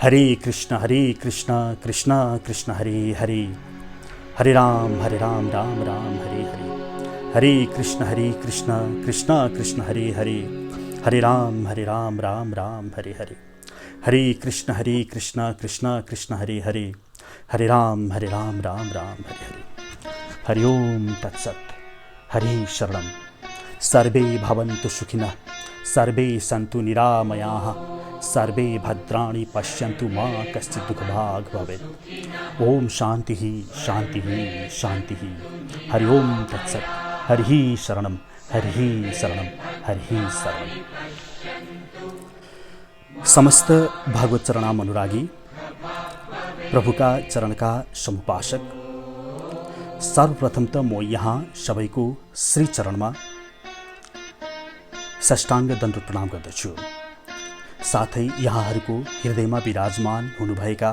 हरे कृष्ण कृष्ण कृष्ण हरे हरे, हरे राम राम राम हरे हरे। हरे कृष्ण कृष्ण कृष्ण हरे हरे, हरे राम राम राम हरे हरे। हरे कृष्ण कृष्ण कृष्ण हरे हरे, हरे राम राम राम हरे हरे। हरि ओम तत्सत्। हरे शरणं। सर्वे भवन्तु सुखिनः, सर्वे सन्तु निरामयाः, सर्वे भद्राणि पश्यन्तु मा कश्चित् दुःखभाग् भवेत्। ओम शांति शांति शांति। हरि ओम तत्सत्। हरि शरणं, हरि शरणं, हरि शरणं। समस्त भागवत चरणाम अनुरागी, प्रभुका चरणका समुपासक, सर्वप्रथम त म यहाँ सबैको श्री चरणमा साष्टाङ्ग दण्डवत प्रणाम गर्दछु। साथै यहाँहरूको हृदयमा विराजमान हुनुभएका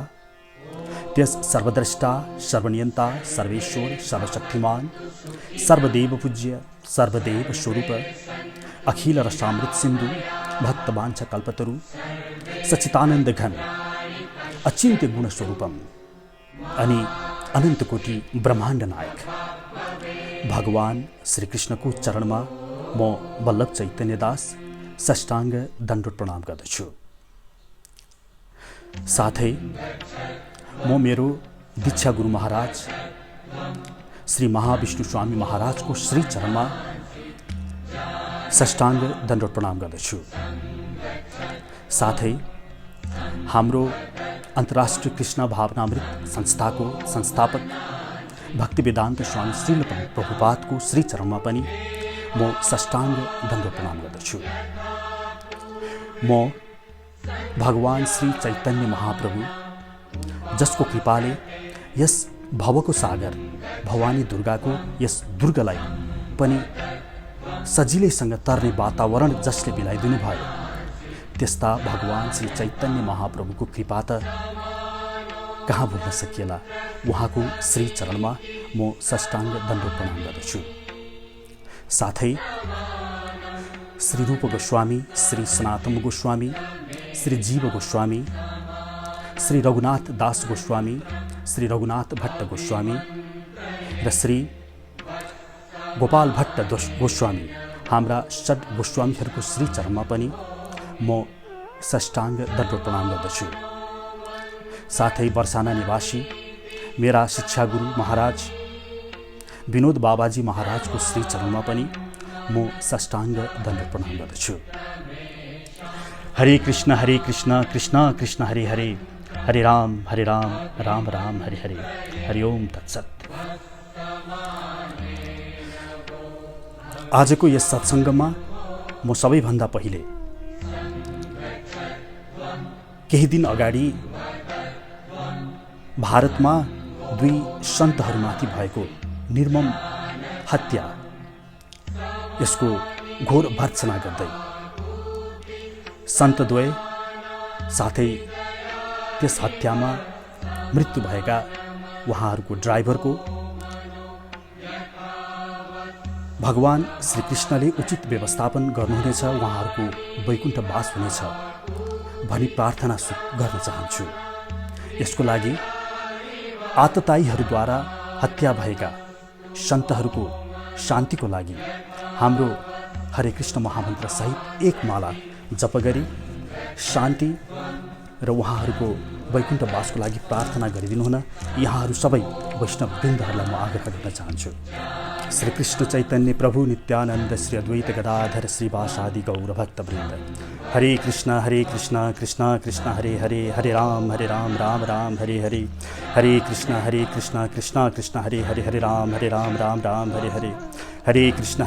त्यस सर्वद्रष्टा, सर्वनियन्ता, सर्वेश्वर, सर्वशक्तिमान, सर्वदेव पूज्य, सर्वदेव स्वरूप, अखिल रसामृत सिन्धु, भक्तवाञ्छा कल्पतरु, सच्चिदानन्द घन, अचिन्त्य गुण स्वरूपम अनि अनन्त कोटि ब्रह्माण्ड नायक भगवान श्रीकृष्णको चरणमा म वल्लभ चैतन्यदास साष्टाङ्ग दण्डवत प्रणाम गर्दछु। साथै म मेरो दीक्षा गुरु महाराज श्री महाविष्णु स्वामी महाराजको श्री चरणमा साष्टाङ्ग दण्डवत प्रणाम गर्दछु। साथै हाम्रो अन्तर्राष्ट्रिय कृष्ण भावनामृत संस्थाको संस्थापक भक्तिवेदान्त स्वामी श्रील प्रभुपादको श्री चरणमा पनि म साष्टाङ्ग दण्डवत प्रणाम गर्दछु। म भगवान श्री चैतन्य महाप्रभु जसको कृपाले यस भवको सागर भवानी दुर्गाको यस दुर्गलाई पनि सजिलैसँग तर्ने वातावरण जसले मिलाइदिनु भयो, त्यस्ता भगवान श्री चैतन्य महाप्रभुको कृपा त कहाँ भुल्न सकिएला। उहाँको श्री चरणमा म साष्टाङ्ग दण्डवत प्रणाम गर्दछु। साथै श्री रूप गोस्वामी, श्री सनातन गोस्वामी, श्री जीव गोस्वामी, श्री रघुनाथ दास गोस्वामी, श्री रघुनाथ भट्ट गोस्वामी र श्री गोपाल भट्ट गोस्वामी, हाम्रा षड गोस्वामीहरूको श्री चरणमा पनि म साष्टाङ्ग दण्डवत प्रणाम गर्दछु। साथै बर्साना निवासी मेरा शिक्षा गुरु महाराज विनोद बाबाजी महाराजको श्री चरणमा पनि म साष्टाङ्ग दण्डवत प्रणाम गर्दछु। हरे कृष्ण कृष्ण कृष्ण हरे हरे, हरे राम राम राम हरे हरे। हरि ओम तत्सत्। आजको यस सत्सङ्गमा म सबैभन्दा पहिले केही दिन अगाडि भारतमा दुई सन्तहरूमाथि भएको निर्मम हत्या, यसको घोर भर्त्सना गर्दै सन्तद्वय साथै त्यस हत्यामा मृत्यु भएका उहाँहरूको ड्राइभरको भगवान श्रीकृष्णले उचित व्यवस्थापन गर्नुहुनेछ, उहाँहरूको वैकुण्ठ वास हुनेछ भनी प्रार्थना गर्न चाहन्छु। यसको लागि आततायीहरूद्वारा हत्या भएका सन्तहरूको शान्तिको लागि हाम्रो हरे कृष्ण महामन्त्र सहित एक माला जप गरी शान्ति र उहाँहरूको वैकुण्ठ वासको लागि प्रार्थना गरिदिनु हुन यहाँहरू सबै वैष्णव वृन्दहरूलाई म आग्रह गर्न चाहन्छु। श्री कृष्ण चैतन्य प्रभु नित्यानन्द श्री अद्वैत गदाधर श्रीवासादि गौर भक्त वृन्द। हरे कृष्ण कृष्ण कृष्ण हरे हरे, हरे राम राम राम हरे हरे। हरे कृष्ण कृष्ण कृष्ण हरे हरे, हरे राम राम राम हरे हरे। हरे कृष्ण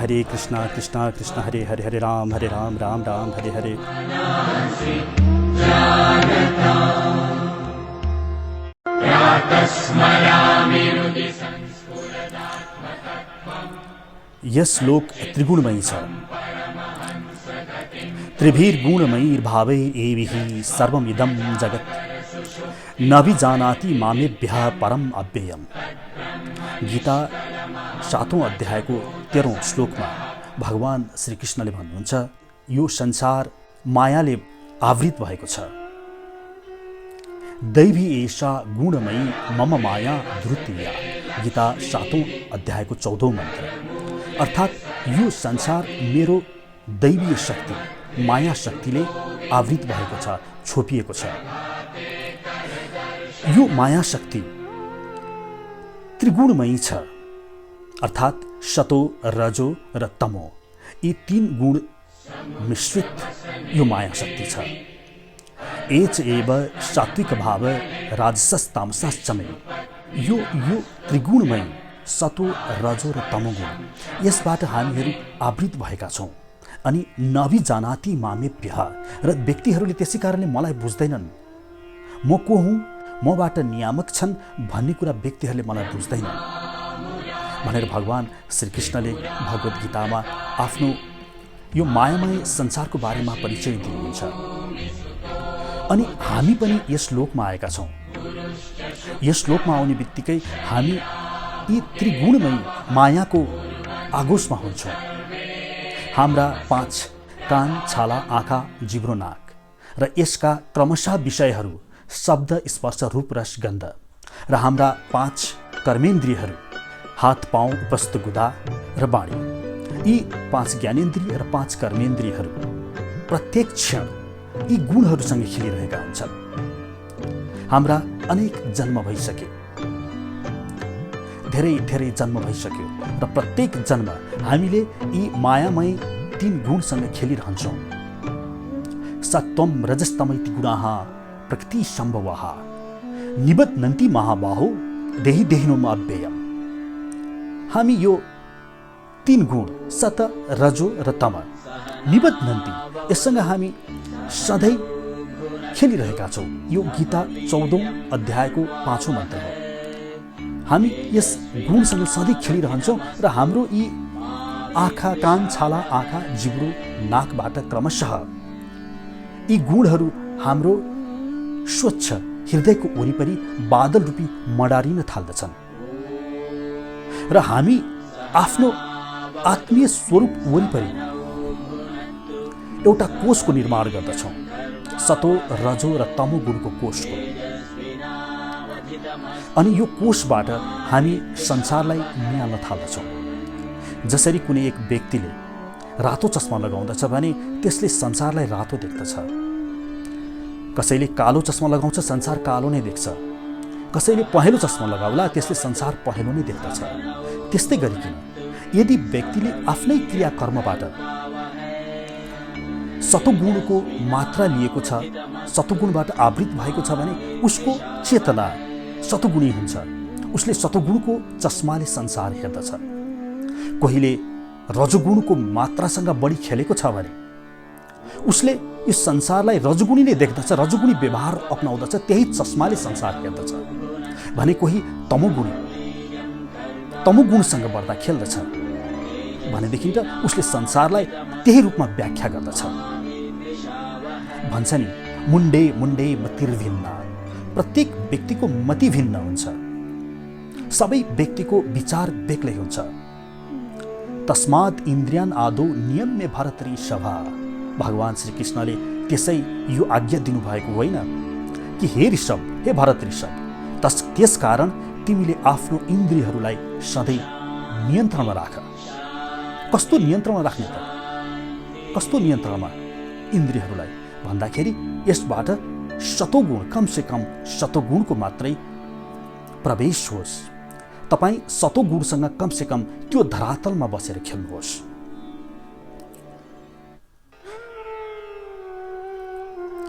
कृष्ण कृष्ण हरे हरे, हरे राम राम राम हरे हरे। यस लोक त्रिगुणमयी छ, त्रिभिर्गुणमयीर्भावैरेविः सर्वमिदं जगत्, नभिजानाति मामेभ्यः परम अव्ययम्। गीता 7औं अध्यायको 13औं श्लोकमा भगवान श्रीकृष्णले भन्नुहुन्छ, यो संसार मायाले आवृत भएको छ दैवी एषा गुणमयी मम माया धृतिया। गीता 7औं अध्यायको 14औं मन्त्र। अर्थात् यो संसार मेरो दैवीय शक्ति माया शक्तिले आवृत भएको छ, छोपिएको छ। यो माया शक्ति त्रिगुणमयी छ, अर्थात् सतो, रजो र तमो यी 3 गुण मिश्रित यो माया शक्ति छ। एच एव सात्विक भाव राजसस्तामसश्चमे। यो त्रिगुणमय सतो, रजो र तमोगुण यसबाट हामीहरू आवृत भएका छौँ। अनि नभिजानाति मामेभ्यः र व्यक्तिहरूले त्यसै कारणले मलाई बुझ्दैनन्। म को हुँ, मबाट नियामक छन् भन्ने कुरा व्यक्तिहरूले मलाई बुझ्दैनन् भनेर भगवान श्रीकृष्णले भगवद् गीतामा आफ्नो यो मायामय संसारको बारेमा परिचय दिनुहुन्छ। अनि हामी पनि यस लोकमा आएका छौँ। यस लोकमा आउने बित्तिकै हामी यी त्रिगुणमय मायाको आगोशमा हुन्छौँ। हाम्रा 5 कान, छाला, आँखा, जिब्रो, नाक र यसका क्रमशः विषयहरू शब्द, स्पर्श, रूप, रस, गन्ध र हाम्रा 5 कर्मेन्द्रियहरू हात, पाउँ, उपस्थ, गुदा र बाणी। यी 5 ज्ञानेन्द्रिय र 5 कर्मेन्द्रियहरू प्रत्येक क्षण यी गुणहरूसँग खेलिरहेका हुन्छन्। हाम्रा अनेक जन्म भइसके, धेरै जन्म भइसक्यो र प्रत्येक जन्म हामीले यी मायामय 3 गुणसँग खेलिरहन्छौँ। सत्वम रजस्तमैति गुणाः प्रकृति सम्भवः निबध्नन्ति महाबाहो देहि देहिनोम अव्ययम्। हामी यो 3 गुण सत, रजो र तम निबध्नन्ति यससँग हामी सधैँ खेलिरहेका छौँ। यो गीता 14औं अध्यायको 5औं मन्त्र हो। हामी यस गुणसँग सधैँ खेलिरहन्छौँ र हाम्रो यी आँखा, कान, छाला, आँखा, जिब्रो, नाकबाट क्रमशः यी गुणहरू हाम्रो स्वच्छ हृदयको वरिपरि बादल रूपी मडारिन थाल्दछन् र हामी आफ्नो आत्मीय स्वरूप वरिपरि एउटा कोषको निर्माण गर्दछौँ। सतो, रजो र तमो गुणको कोषको। अनि यो कोषबाट हामी संसारलाई निहाल्न थाल्दछौँ। जसरी कुनै एक व्यक्तिले रातो चस्मा लगाउँदछ भने त्यसले संसारलाई रातो देख्दछ। कसैले कालो चस्मा लगाउँछ, संसार कालो नै देख्छ। कसैले पहेँलो चस्मा लगाउला, त्यसले संसार पहेँलो नै देख्दछ। त्यस्तै गरिकन यदि व्यक्तिले आफ्नै क्रियाकर्मबाट सतोगुणको मात्रा लिएको छ, सतोगुणबाट आवृत भएको छ भने उसको चेतना सतोगुणी हुन्छ। उसले सतोगुणको चस्माले संसार हेर्दछ। कोहीले रजोगुणको मात्रासँग बढी खेलेको छ भने उसले यो संसारलाई रजोगुणी नै देख्दछ, रजोगुणी व्यवहार अपनाउँदछ, त्यही चस्माले संसार हेर्दछ। भने कोही तमोगुणसँग बढ्दा खेल्दछ भनेदेखि त उसले संसारलाई त्यही रूपमा व्याख्या गर्दछ। भन्छ नि, मुण्डे मुण्डे मतिर्भिन्न। प्रत्येक व्यक्तिको मति भिन्न हुन्छ। सबै व्यक्तिको विचार बेग्लै हुन्छ। तस्मात् इन्द्रियान् आदौ नियम्य भरतरी सभा। भगवान श्रीकृष्णले त्यसै यो आज्ञा दिनुभएको होइन कि हे ऋषभ, हे भरत ऋषभ, त्यसकारण तिमीले आफ्नो इन्द्रियहरूलाई सधैँ नियन्त्रणमा राख। कस्तो नियन्त्रणमा राख्ने त? कस्तो नियन्त्रणमा इन्द्रियहरूलाई भन्दाखेरि यसबाट सतोगुण, कमसे कम सतोगुणको मात्रै प्रवेश होस्। तपाईँ सतोगुणसँग कमसे कम त्यो धरातलमा बसेर खेल्नुहोस्।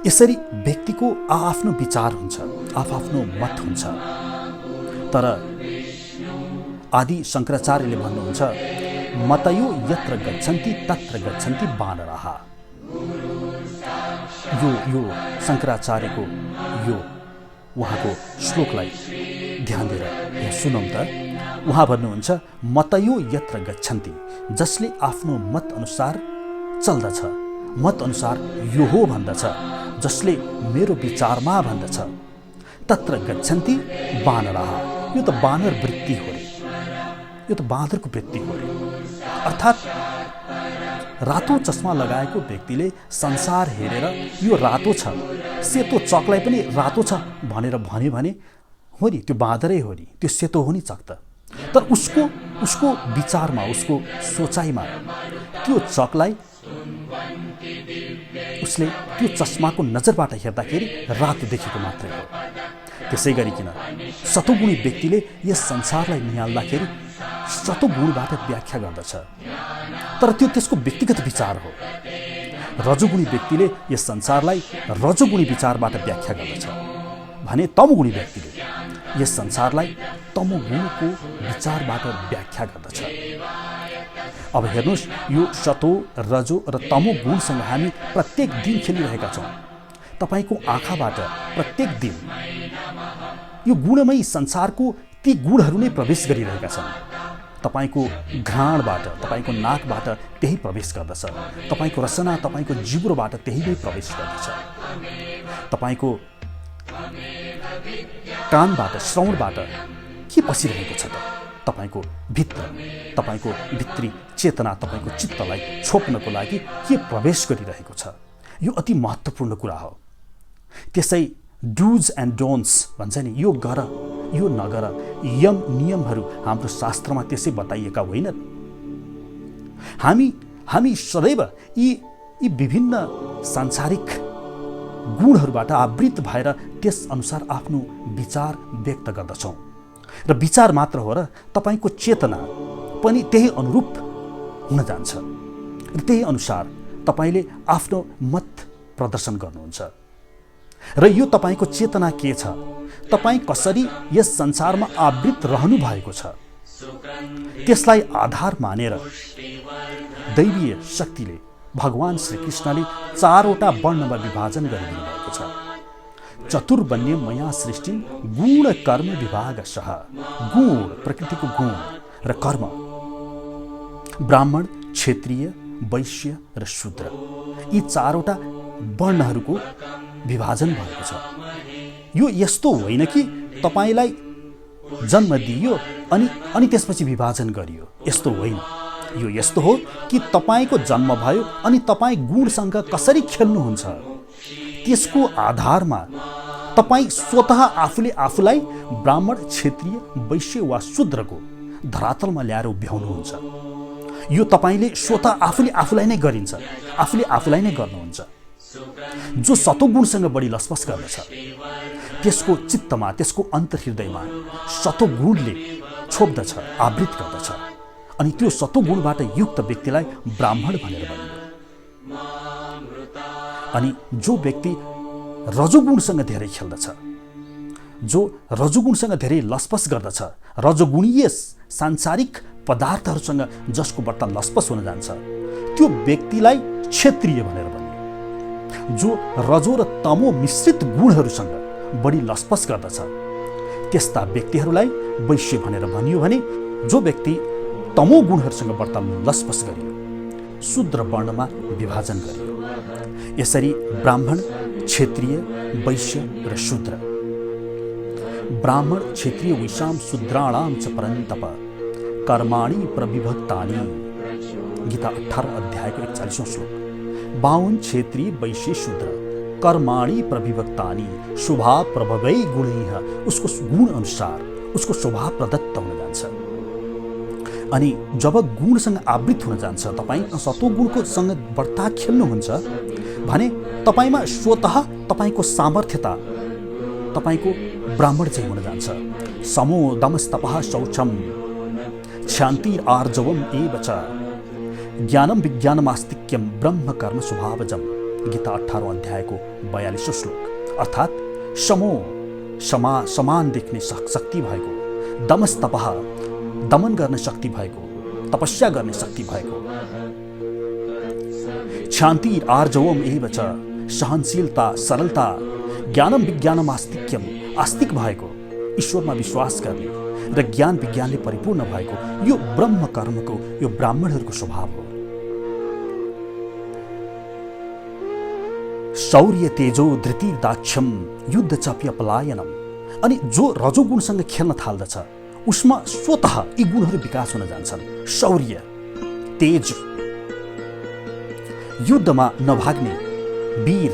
यसरी व्यक्तिको आआफ्नो विचार हुन्छ, आफआफ्नो मत हुन्छ। तर आदि शङ्कराचार्यले भन्नुहुन्छ, मतयो यत्र गच्छन्ति तत्र गच्छन्ति वानराः। यो शङ्कराचार्यको यो उहाँको श्लोकलाई ध्यान दिएर यहाँ सुनौँ त। उहाँ भन्नुहुन्छ, मतयो यत्र गच्छन्ति, जसले आफ्नो मत अनुसार चल्दछ, मत अनुसार यो हो भन्दछ, जसले मेरो विचारमा भन्दछ, तत्र गच्छन्ति वानराः। यो त वानर वृत्ति हो रे, यो त बाँदरको वृत्ति हो रे। अर्थात् रातो चस्मा लगाएको व्यक्तिले संसार हेरेर यो रातो छ, सेतो चकलाई पनि रातो छ भनेर भन्यो भने हो नि, त्यो बाँदरै हो नि, त्यो सेतो हो नि चक त। तर उसको विचारमा, उसको सोचाइमा त्यो चकलाई उसले त्यो चस्माको नजरबाट हेर्दाखेरि रातो देखेको मात्रै हो। त्यसै गरिकन सतोगुणी व्यक्तिले यस संसारलाई निहाल्दाखेरि सतोगुणबाट व्याख्या गर्दछ, तर त्यो त्यसको व्यक्तिगत विचार हो। रजोगुणी व्यक्तिले यस संसारलाई रजोगुणी विचारबाट व्याख्या गर्दछ भने तमोगुणी व्यक्तिले यस संसारलाई तमोगुणको विचारबाट व्याख्या गर्दछ। अब हेर्नुहोस्, यो सतो, रजो र तमो गुणसँग हामी प्रत्येक दिन खेलिरहेका छौँ। तपाईँको आँखाबाट प्रत्येक दिन यो गुणमय संसारको ती गुणहरू नै प्रवेश गरिरहेका छन्। तपाईँको घ्राणबाट, तपाईँको नाकबाट त्यही प्रवेश गर्दछ, तपाईँको रसना, तपाईँको जिब्रोबाट त्यही नै प्रवेश गर्दछ, तपाईँको कानबाट, श्रवणबाट के पसिरहेको छ त? तपाईँको भित्र, तपाईँको भित्री चेतना, तपाईँको चित्तलाई छोप्नको लागि के प्रवेश गरिरहेको छ? यो अति महत्त्वपूर्ण कुरा हो। त्यसै डुज एन्ड डोन्ट्स भन्छ नि, यो गर, यो नगर, यम नियमहरू हाम्रो शास्त्रमा त्यसै बताइएका होइनन्। हामी सदैव यी विभिन्न सांसारिक गुणहरूबाट आवृत भएर त्यस अनुसार आफ्नो विचार व्यक्त गर्दछौँ। र विचार मात्र हो र तपाईँको चेतना पनि त्यही अनुरूप हुन जान्छ र त्यही अनुसार तपाईँले आफ्नो मत प्रदर्शन गर्नुहुन्छ। र यो तपाईँको चेतना के छ, तपाईँ कसरी यस संसारमा आवृत रहनु भएको छ, त्यसलाई आधार मानेर दैवीय शक्तिले भगवान श्रीकृष्णले 4वटा वर्णमा विभाजन गरिदिनु भएको छ। चतुर्वर्ण्य मया सृष्टि गुण कर्म विभागशः। गुण, प्रकृतिको गुण र कर्म, ब्राह्मण, क्षत्रिय, वैश्य र शूद्र, यी 4वटा वर्णहरूको विभाजन भएको छ। यो यस्तो होइन कि तपाईँलाई जन्म दिइयो अनि त्यसपछि विभाजन गरियो, यस्तो होइन। यो यस्तो हो कि तपाईँको जन्म भयो अनि तपाईँ गुणसँग कसरी खेल्नुहुन्छ त्यसको आधारमा तपाईँ स्वतः आफूले आफूलाई ब्राह्मण, क्षत्रिय, वैश्य वा शूद्रको धरातलमा ल्याएर उभ्याउनुहुन्छ। यो तपाईँले स्वतः आफूले आफूलाई नै गरिन्छ, आफूले आफूलाई नै गर्नुहुन्छ। जो सतोगुणसँग बढी लसपस गर्दछ त्यसको चित्तमा, त्यसको अन्तर्हृदयमा सतोगुणले छोप्दछ, आवृत गर्दछ, अनि त्यो सतोगुणबाट युक्त व्यक्तिलाई ब्राह्मण भनेर भनियो। अनि जो व्यक्ति रजोगुणसँग धेरै खेल्दछ, जो रजोगुणसँग धेरै लसपस गर्दछ, रजोगुणीय सांसारिक पदार्थहरूसँग जसको बढ्ता लसपस हुन जान्छ, त्यो व्यक्तिलाई क्षत्रिय भनेर भनियो। जो रजो र तमो मिश्रित गुणहरूसँग बढी लसपस गर्दछ त्यस्ता व्यक्तिहरूलाई वैश्य भनेर भनियो भने जो व्यक्ति तमो गुणहरूसँग बढ्ता लसपस गरियो शूद्र वर्णमा विभाजन गरियो। यसरी ब्राह्मण, क्षत्रिय, वैश्य र शूद्र। ब्राह्मण, क्षत्रिय, वैश्याम शूद्राणां च परन्तप कर्माणि प्रविभक्तानि। गीता 18 अध्यायको 41वां श्लोक। 52 क्षत्रिय, वैश्य, शूद्र कर्माणि प्रविभक्तानि स्वभाव प्रभवै गुणैः। उसको गुण अनुसार उसको स्वभाव प्रदत्त हुन जान्छ। अनि जब गुणसँग आवृत हुन जान्छ, तपाईँ सतोगुणको सँग बढ्ता खेल्नुहुन्छ भने तपाईँमा स्वतः तपाईँको सामर्थ्यता तपाईँको ब्राह्मण चाहिँ हुन जान्छ। समो दमस्तपः शौचम शान्ति आर्जवम एव च ज्ञानम विज्ञानमास्तिक्यम ब्रह्म कर्म स्वभावजम। गीता 18 अध्यायको 42वां श्लोक। अर्थात् समो, समान देख्ने शक्ति भएको, दमस्तपः दमन गर्ने शक्ति भएको, तपस्या गर्ने शक्ति भएको, शान्ति आर्जवम एव च सहनशीलता, सरलता, ज्ञानम विज्ञानम आस्तिक्यम आस्तिक भएको, ईश्वरमा विश्वास गर्ने र ज्ञान विज्ञानले परिपूर्ण भएको, यो ब्रह्म कर्मको, यो ब्राह्मणहरूको स्वभाव हो। शौर्य, तेजो, धृति, दाक्ष्यम, युद्ध, चप्य, पलायनम। अनि जो रजोगुणसँग खेल्न थाल्दछ उसमा स्वतः यी गुणहरू विकास हुन जान्छन्। शौर्य, तेज, युद्धमा नभाग्ने वीर,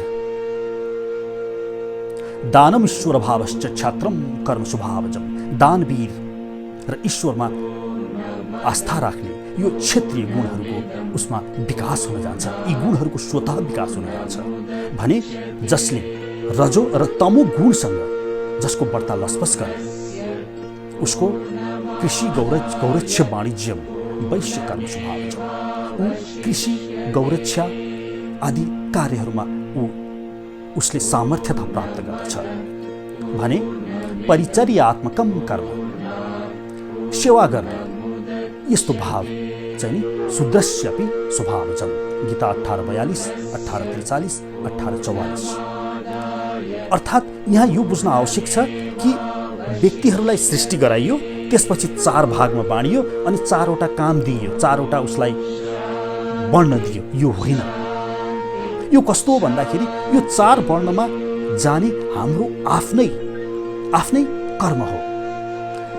दानम ईश्वर भावश्च छात्रम कर्म स्वभावजम। दानवीर र ईश्वरमा आस्था राख्ने यो क्षेत्रीय गुणहरूको उसमा विकास हुन जान्छ। यी गुणहरूको स्वतः विकास हुन जान्छ भने जसले रजो र तमो गुणसँग जसको बढ्ता लसपस गरे उसको कृषि गौरक्ष वाणिज्यम वैश्य कर्म स्वभावजम। ऊ कृषि गौरक्षा आदि कार्यहरूमा उसले सामर्थ्यता प्राप्त गर्दछ भने परिचर्यात्मकम कर्म, सेवा गर्ने यस्तो भाव चाहिँ नि शूद्रस्यापि स्वभावजम। गीता 18:42, 18:43, 18:44। अर्थात् यहाँ यो बुझ्न आवश्यक छ कि व्यक्तिहरूलाई सृष्टि गराइयो, त्यसपछि 4 भागमा बाँडियो अनि 4वटा काम दिइयो, 4वटा उसलाई वर्ण दियो। यो होइन। यो कस्तो हो भन्दाखेरि यो 4 वर्णमा जाने हाम्रो आफ्नै कर्म हो।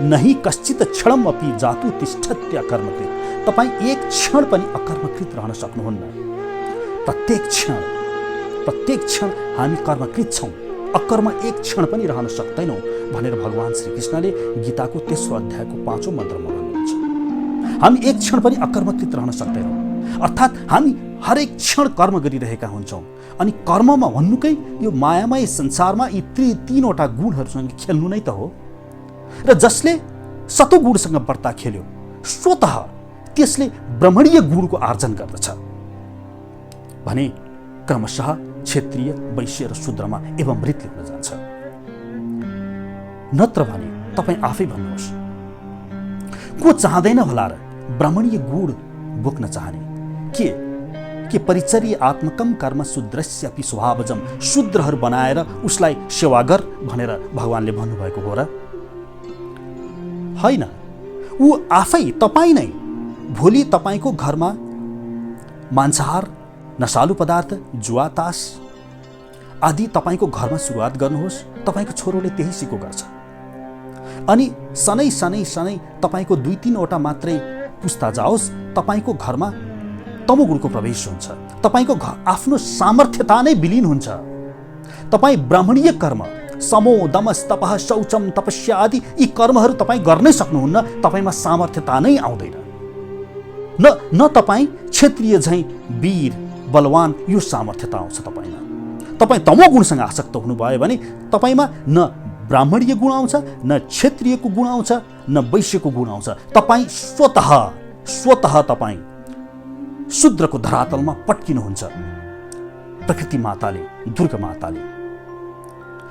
नहि कश्चित क्षणम अपि जातु तिष्ठत्य कर्मकृत। तपाईँ एक क्षण पनि अकर्मकृत रहन सक्नुहुन्न। प्रत्येक क्षण हामी कर्मकृत छौँ, अकर्म एक क्षण पनि रहन सक्दैनौँ भनेर भगवान श्रीकृष्णले गीताको 3औं अध्यायको 5औं मन्त्रमा भन्नुहुन्छ। हामी एक क्षण पनि अकर्मकृत रहन सक्दैनौँ। अर्थात् हामी हरेक क्षण कर्म गरिरहेका हुन्छौँ अनि कर्ममा भन्नुकै यो मायामय संसारमा यी 3वटा गुणहरूसँग खेल्नु नै त हो। र जसले सतोगुणसँग बढ्ता खेल्यो स्वतः त्यसले ब्रह्मणीय गुणको आर्जन गर्दछ भने क्रमशः क्षेत्रीय, वैश्य र शूद्रमा एवं मृत्यु हुन जान्छ। नत्र भने तपाईँ आफै भन्नुहोस्, को चाहँदैन होला र ब्राह्मणीय गुण बोक्न चाहने? के परिचर्यात्मकम कर्म शूद्रस्यापि स्वभावजम। शूद्रहरू बनाएर उसलाई सेवा गर भनेर भगवानले भन्नुभएको हो र? होइन। ऊ आफै, तपाईँ नै भोलि तपाईँको घरमा मांसाहार, नशालु पदार्थ, जुवा, तास आदि तपाईँको घरमा सुरुवात गर्नुहोस्, तपाईँको छोरोले त्यही सिको गर्छ अनि सनै तपाईँको 2-3वटा मात्रै पुस्ता जाओस्, तपाईँको घरमा तमोगुणको प्रवेश हुन्छ। तपाईँको आफ्नो सामर्थ्यता नै विलीन हुन्छ। तपाईँ ब्राह्मणीय कर्म समो, दमस, तपः, शौचम, तपस्या आदि यी कर्महरू तपाईँ गर्नै सक्नुहुन्न। तपाईँमा सामर्थ्यता नै आउँदैन। न तपाईँ क्षत्रिय झैँ वीर, बलवान यो सामर्थ्यता आउँछ तपाईँमा। तपाईँ तमोगुणसँग आसक्त हुनुभयो भने तपाईँमा न ब्राह्मणीय गुण आउँछ, न क्षत्रियको गुण आउँछ, न वैश्यको गुण आउँछ। तपाईँ स्वतः तपाईँ शूद्रको धरातलमा पट्किनुहुन्छ प्रकृति माताले, दुर्गा माताले,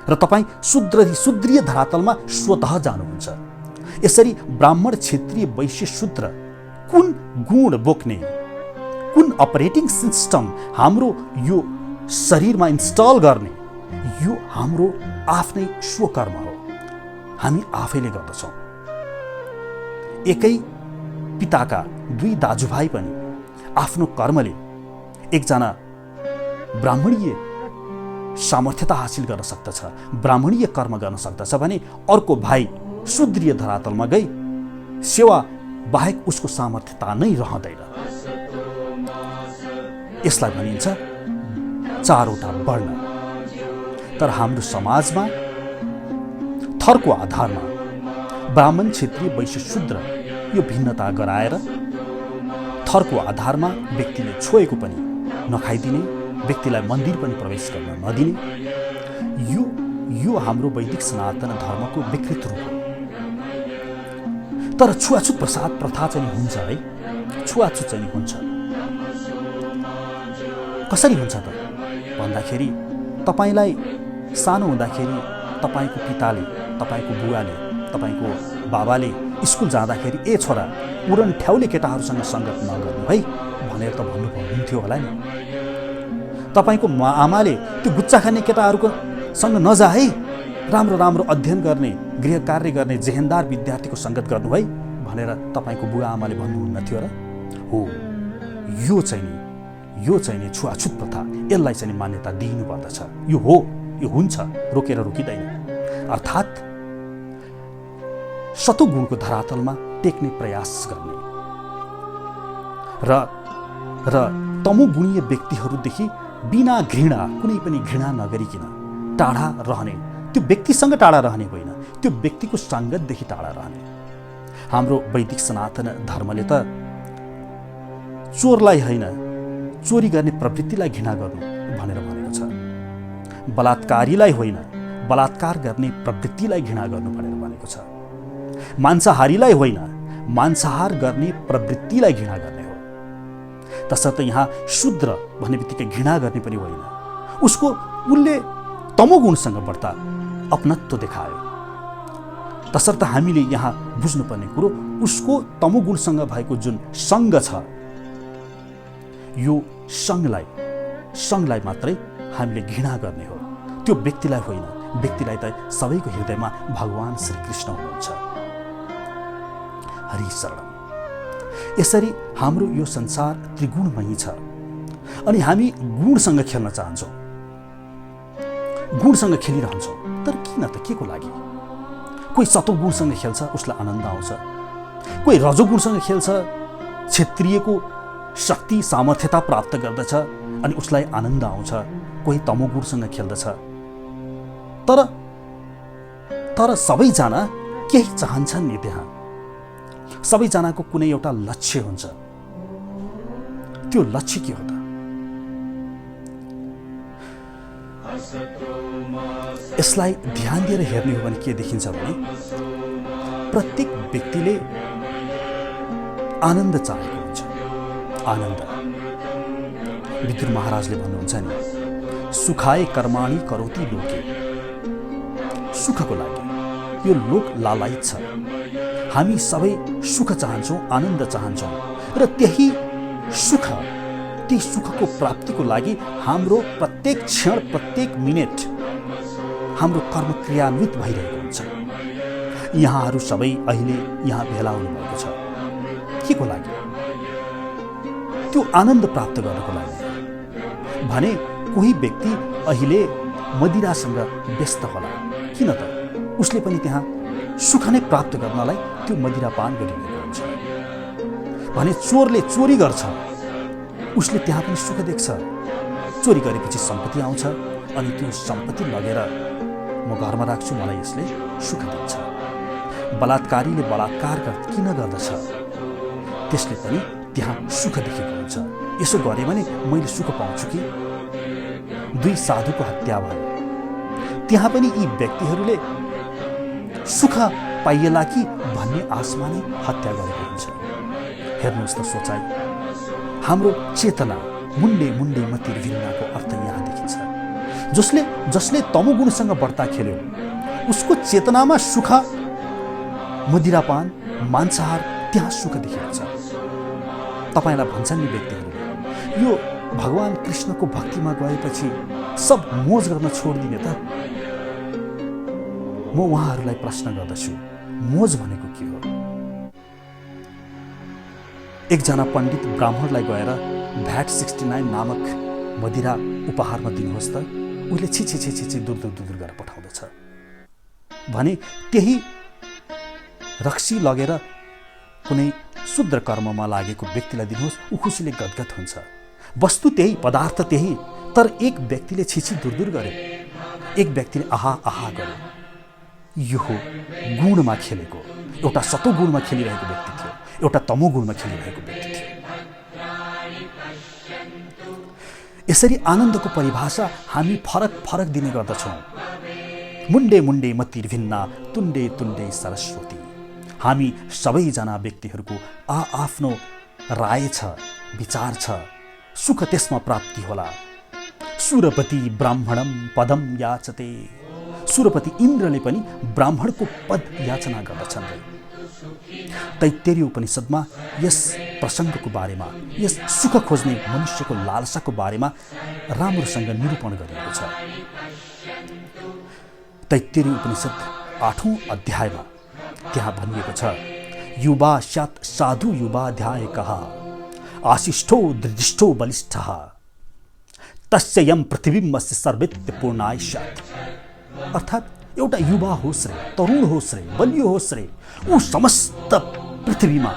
र तपाईँ शूद्रीय धरातलमा स्वतः जानुहुन्छ। यसरी ब्राह्मण, क्षत्रिय, वैश्य, शूद्र कुन गुण बोक्ने, कुन अपरेटिङ सिस्टम हाम्रो यो शरीरमा इन्स्टल गर्ने, यो हाम्रो आफ्नै स्वकर्म हो। हामी आफैले गर्दछौँ। एकै पिताका 2 दाजुभाइ पनि आफ्नो कर्मले एकजना ब्राह्मणीय सामर्थ्यता हासिल गर्न सक्दछ, ब्राह्मणीय कर्म गर्न सक्दछ भने अर्को भाइ शूद्रीय धरातलमा गई सेवा बाहेक उसको सामर्थ्यता नै रहँदैन। यसलाई भनिन्छ 4वटा वर्ण। तर हाम्रो समाजमा थरको आधारमा ब्राह्मण, क्षत्रिय, वैश्य, शूद्र यो भिन्नता गराएर थरको आधारमा व्यक्तिले छोएको पनि नखाइदिने, व्यक्तिलाई मन्दिर पनि प्रवेश गर्न नदिने, यो हाम्रो वैदिक सनातन धर्मको विकृत रूप हो। तर छुवाछुत प्रथा चाहिँ हुन्छ है, छुवाछुत चाहिँ हुन्छ। कसरी हुन्छ त भन्दाखेरि तपाईलाई सानो हुँदाखेरि तपाईको पिताले, तपाईको बुवाले, तपाईको बाबाले स्कुल जाँदाखेरि ए छोरा उडन ठ्याउले केटाहरूसँग सङ्गत नगर्नु है भनेर त भन्नुहुन्थ्यो होला नि। तपाईको आमाले त्यो गुच्चा खाने केटाहरूको सँग नजा है, राम्रो अध्ययन गर्ने, गृह कार्य गर्ने जेहेन्दार विद्यार्थीको सङ्गत गर्नु है भनेर तपाईको बुवा आमाले भन्नुहुन्न थियो र? हो, यो चाहिँ नि छुवाछुत प्रथा, यसलाई चाहिँ मान्यता दिनुपर्दछ। यो हो, यो हुन्छ, रोकेर रोकिँदैन। अर्थात् सतोगुणको धरातलमा टेक्ने प्रयास गर्ने र तमोगुणीय व्यक्तिहरूदेखि बिना घृणा, कुनै पनि घृणा नगरिकन टाढा रहने, त्यो व्यक्तिसँग टाढा रहने होइन, त्यो व्यक्तिको सङ्गतदेखि टाढा रहने। हाम्रो वैदिक सनातन धर्मले त चोरलाई होइन, चोरी गर्ने प्रवृत्तिलाई घृणा गर्नु भनेर भनेको छ। बलात्कारीलाई होइन, बलात्कार गर्ने प्रवृत्तिलाई घृणा गर्नु भनेर भनेको छ। मांसाहारीलाई होइन, मांसाहार गर्ने प्रवृत्तिलाई घृणा गर्ने हो। तसर्थ यहाँ शूद्र भन्ने बित्तिकै घृणा गर्ने पनि होइन, उसले तमोगुणसँग बढ्ता अपनत्व देखायो। तसर्थ हामीले यहाँ बुझ्नुपर्ने कुरो उसको तमोगुणसँग भएको जुन सङ्ग छ, यो सङ्गलाई मात्रै हामीले घृणा गर्ने हो, त्यो व्यक्तिलाई होइन। व्यक्तिलाई त सबैको हृदयमा भगवान श्रीकृष्ण हुनुहुन्छ। हरि शरणम। यसरी हाम्रो यो संसार त्रिगुणमयी छ अनि हामी गुणसँग खेल्न चाहन्छौँ, गुणसँग खेलिरहन्छौँ। तर किन त, के को लागि? कोही सत्वगुणसँग खेल्छ, उसलाई आनन्द आउँछ। कोही रजोगुणसँग खेल्छ, क्षेत्रीयको शक्ति सामर्थ्यता प्राप्त गर्दछ अनि उसलाई आनन्द आउँछ। कोही तमोगुणसँग खेल्दछ। तर सबैजना केही चाहन्छन् नि। त्यहाँ सबैजनाको कुनै एउटा लक्ष्य हुन्छ। त्यो लक्ष्य के हो त? यसलाई ध्यान दिएर हेर्ने हो भने के देखिन्छ भने प्रत्येक व्यक्तिले आनन्द चाहेको हुन्छ। आनन्द। विदुर महाराजले भन्नुहुन्छ नि, सुखाए कर्माणि करोति लोके। सुखको लागि यो लोक लालायित छ। हामी सबै सुख चाहन्छौँ, आनन्द चाहन्छौँ र त्यही सुखको प्राप्तिको लागि हाम्रो प्रत्येक क्षण, प्रत्येक मिनेट हाम्रो कर्म क्रियान्वित भइरहेको हुन्छ। यहाँहरू सबै अहिले यहाँ भेला हुनुभएको छ के को लागि? त्यो आनन्द प्राप्त गर्नको लागि भने कोही व्यक्ति अहिले मदिरासँग व्यस्त होला। किन त? उसले पनि त्यहाँ सुख नै प्राप्त गर्नलाई त्यो मदिरापान गरिरहेको हुन्छ। भने चोरले चोरी गर्छ, उसले त्यहाँ पनि सुख देख्छ। चोरी गरेपछि सम्पत्ति आउँछ अनि त्यो सम्पत्ति लगेर म घरमा राख्छु, मलाई यसले सुख दिन्छ। बलात्कारीले बलात्कार किन गर्दछ? त्यसले पनि त्यहाँ सुख देखेको हुन्छ। यसो गरे भने मैले सुख पाउँछु कि? 2 साधुको हत्या भयो, त्यहाँ पनि यी व्यक्तिहरूले सुख पाइएला कि भन्ने आशमा नै हत्या गरेको हुन्छ। हेर्नुहोस् त सोचाइ। हाम्रो चेतना मुन्डे मुन्डे मतिर भिन्नाको अर्थ यहाँ देखिन्छ। जसले तमोगुणसँग बढ्ता खेल्यो उसको चेतनामा सुख, मदिरापान, मांसाहार, त्यहाँ सुख देखेको छ। तपाईँलाई भन्छन् नि व्यक्तिहरूले, यो भगवान कृष्णको भक्तिमा गएपछि सब मोज गर्न छोडिदिने त? म उहाँहरूलाई प्रश्न गर्दछु, मोज भनेको के हो? एकजना पण्डित ब्राह्मणलाई गएर भ्याट 69 नामक मदिरा उपहारमा दिनुहोस् त, उसले छि दूर गरेर पठाउँदछ। भने त्यही रक्सी लगेर कुनै शुद्र कर्ममा लागेको व्यक्तिलाई दिनुहोस्, ऊ खुसीले गदगद हुन्छ। वस्तु त्यही, पदार्थ त्यही, तर एक व्यक्तिले छिछि दूर गर्यो, एक व्यक्तिले आहा आहा गर्यो। यो हो गुणमा खेलेको। एउटा सत्वगुणमा खेलिरहेको व्यक्ति थियो, एउटा तमोगुणमा खेलिरहेको व्यक्ति थियो। यसरी आनन्दको परिभाषा हामी फरक दिने गर्दछौँ। मुन्डे मुन्डे मतिर भिन्ना, तुण्डे तुण्डे सरस्वती। हामी सबैजना व्यक्तिहरूको आफ्नो राय छ, विचार छ। सुख त्यसमा प्राप्ति होला। सुरपति ब्राह्मणम पदम याचते। सुरपति इन्द्रले पनि ब्राह्मणको पद याचना गर्दछन्। तैत्तिरीय उपनिषदमा यस प्रसङ्गको बारेमा, यस सुख खोज्ने मनुष्यको लालसाको बारेमा राम्रोसँग निरूपण गरिएको छ। तैत्तिरीय उपनिषद 8औं अध्यायमा त्यहाँ भनिएको छ, युवा स्यात् साधु युवाध्यायकः आशिष्ठो दृष्टो बलिष्ठः तस्य यम पृथिवीमस्य सर्वेत्य पूर्णाय स्यात्। अर्थात् एउटा युवा होस् रे, तरुण होस् रे, बलियो होस् रे, ऊ समस्त पृथ्वीमा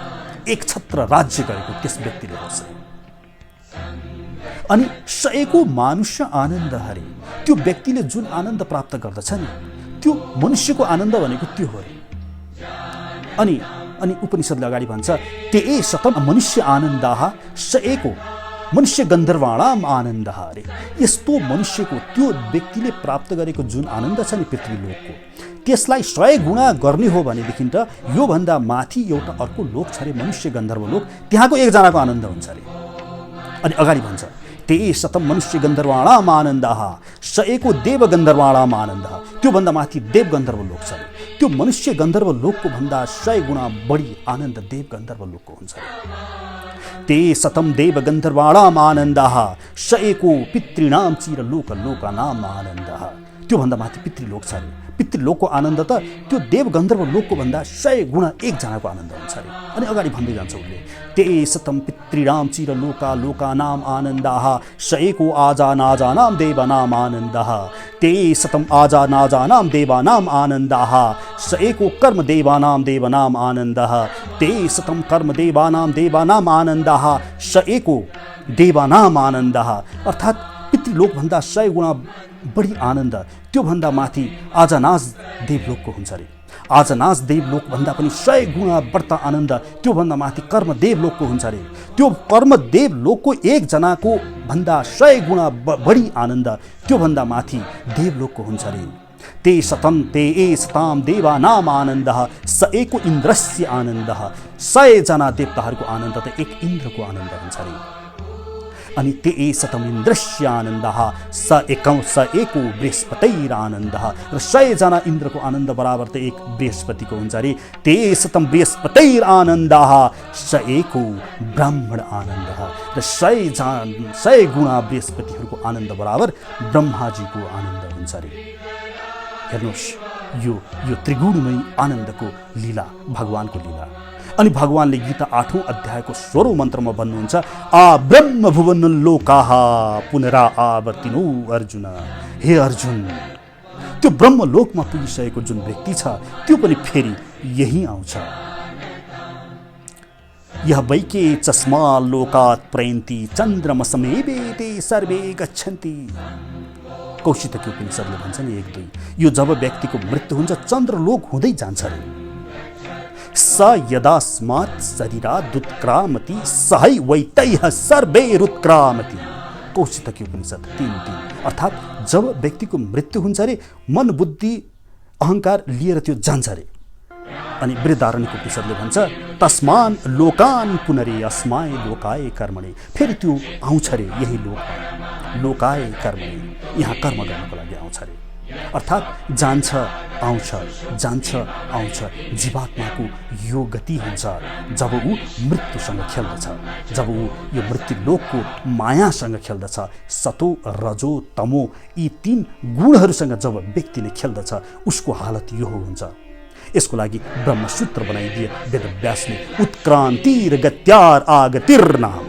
एक छत्र राज्य गरेको त्यस व्यक्तिले होस् रे। अनि सयको मानुष्य आनन्द हरे, त्यो व्यक्तिले जुन आनन्द प्राप्त गर्दछ नि त्यो मनुष्यको आनन्द भनेको त्यो हो रे। अनि उपनिषद्ले अगाडि भन्छ ते शतम मनुष्य आनन्दाः सयको मनुष्य गन्धर्वाणाम आनन्दः अरे। यस्तो मनुष्यको त्यो व्यक्तिले प्राप्त गरेको जुन आनन्द छ नि पृथ्वीलोकको, त्यसलाई 100 गुणा गर्ने हो भनेदेखि त योभन्दा माथि एउटा अर्को लोक छ अरे, मनुष्य गन्धर्व लोक, त्यहाँको एकजनाको आनन्द हुन्छ अरे। अनि अगाडि भन्छ ते शतम मनुष्य गन्धर्वाणाम आनन्दः सयको देव गन्धर्वाणाम आनन्दः, त्योभन्दा माथि देव गन्धर्व लोक छ अरे। त्यो मनुष्य गन्धर्व लोकको भन्दा 100 गुणा बढी आनन्द देव गन्धर्व लोकको हुन्छ अरे। ते शतम देव गन्धर्वाणाम आनन्दः सयको पितृणाम चिर लोक लोकानाम आनन्दः, त्योभन्दा माथि पितृलोक छ अरे। पितृलोकको आनन्द त त्यो देव गन्धर्व लोकको भन्दा 100 गुणा एकजनाको आनन्द हुन्छ अरे। अनि अगाडि भन्दै जान्छ उसले ते शतम पितृणाम चिर लोका लोकानाम आनन्दः सयको आजा नाजानाम देवानाम आनन्दः, ते शतम आजा नाजानाम देवानाम आनन्दः सयको कर्म देवानाम देवानाम आनन्दः, ते शतम कर्म देवानाम देवानाम आनन्दः सयको देवानाम आनन्दः। अर्थात् पितृलोकभन्दा 100 गुणा बढी आनन्द त्योभन्दा माथि आजनाज देवलोकको हुन्छ अरे। आजनाज देवलोकभन्दा पनि 100 गुणा बढ्ता आनन्द त्योभन्दा माथि कर्म देवलोकको हुन्छ अरे। त्यो कर्म देवलोकको एकजनाको भन्दा 100 गुणा बढी आनन्द त्योभन्दा माथि देवलोकको हुन्छ अरे। ते शतम ते शताम देवानाम आनन्दः सयको इन्द्रस्य आनन्दः, 100 जना देवताहरूको आनन्द त एक इन्द्रको आनन्द हुन्छ अरे। अनि ते शतम इन्द्रस्य आनन्दः सयको बृहस्पतिर आनन्दः, र 100 जना इन्द्रको आनन्द बराबर त एक बृहस्पतिको हुन्छ अरे। ते शतम बृहस्पतिर आनन्दः सयको ब्राह्मण आनन्दः, र 100 गुणा बृहस्पतिहरूको आनन्द बराबर ब्रह्माजीको आनन्द हुन्छ अरे। हेर्नुहोस् यो त्रिगुणमय आनन्दको लीला, भगवानको लीला। अनि भगवानले गीता 8औं अध्यायको 16औं मन्त्रमा भन्नुहुन्छ आ ब्रह्म भुवन लोकाः पुनरा आवर्तिनो अर्जुन। हे अर्जुन, त्यो ब्रह्मलोकमा पुगिसकेको जुन व्यक्ति छ त्यो पनि फेरि यही आउँछ। यह वैके चस्मा लोकात् प्रयन्ति चन्द्रमसमेवे ते सर्वे गच्छन्ति। कौशितकी उपनिषद्ले भन्छ नि 1-2, यो जब व्यक्तिको मृत्यु हुन्छ चन्द्रलोक हुँदै जान्छ रे। स यदास्मात् शरीरात् उत्क्रामति सहै वैतैः सर्वैरुत्क्रामति। कौशितकी उपनिषद 3:3। अर्थात् जब व्यक्तिको मृत्यु हुन्छ रे मन बुद्धि अहंकार लिएर त्यो जान्छ रे। अनि बृहदारण्यक उपनिषदले भन्छ तस्मान् लोकान् पुनरे अस्माय लोकाय कर्मणे, फेरि त्यो आउँछ रे यही लोकाय कर्मणे, यहाँ कर्म गर्नको लागि आउँछ रे। अर्थात् जान्छ आउँछ जान्छ आउँछ, जीवात्माको यो गति हुन्छ जब ऊ मृत्युसँग खेल्दछ, जब ऊ यो मृत्युलोकको मायासँग खेल्दछ। सतो रजो तमो यी 3 गुणहरूसँग जब व्यक्तिले खेल्दछ उसको हालत यो हुन्छ। यसको लागि ब्रह्मसूत्र बनाइदिए वेदव्यासले, उत्क्रान्तिर गत्यार आगतिर्नाम।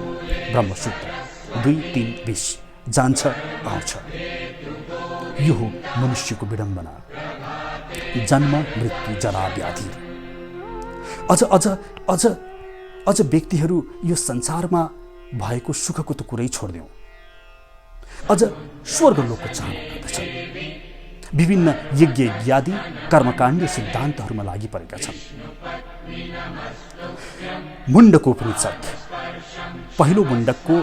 ब्रह्मसूत्र 2:3-20 जान्छ आउँछ। यो हो मनुष्यको विडम्बना, जन्म मृत्यु जरा व्याधि। अझ व्यक्तिहरू यो संसारमा भएको सुखको त कुरै छोड्दिउँ, अझ स्वर्गलोकको चाहना गर्दछन्। विभिन्न यज्ञ इत्यादि कर्मकाण्ड सिद्धान्तहरूमा लागि परेका छन्। मुण्डको उपनिषद पहिलो मुण्डकको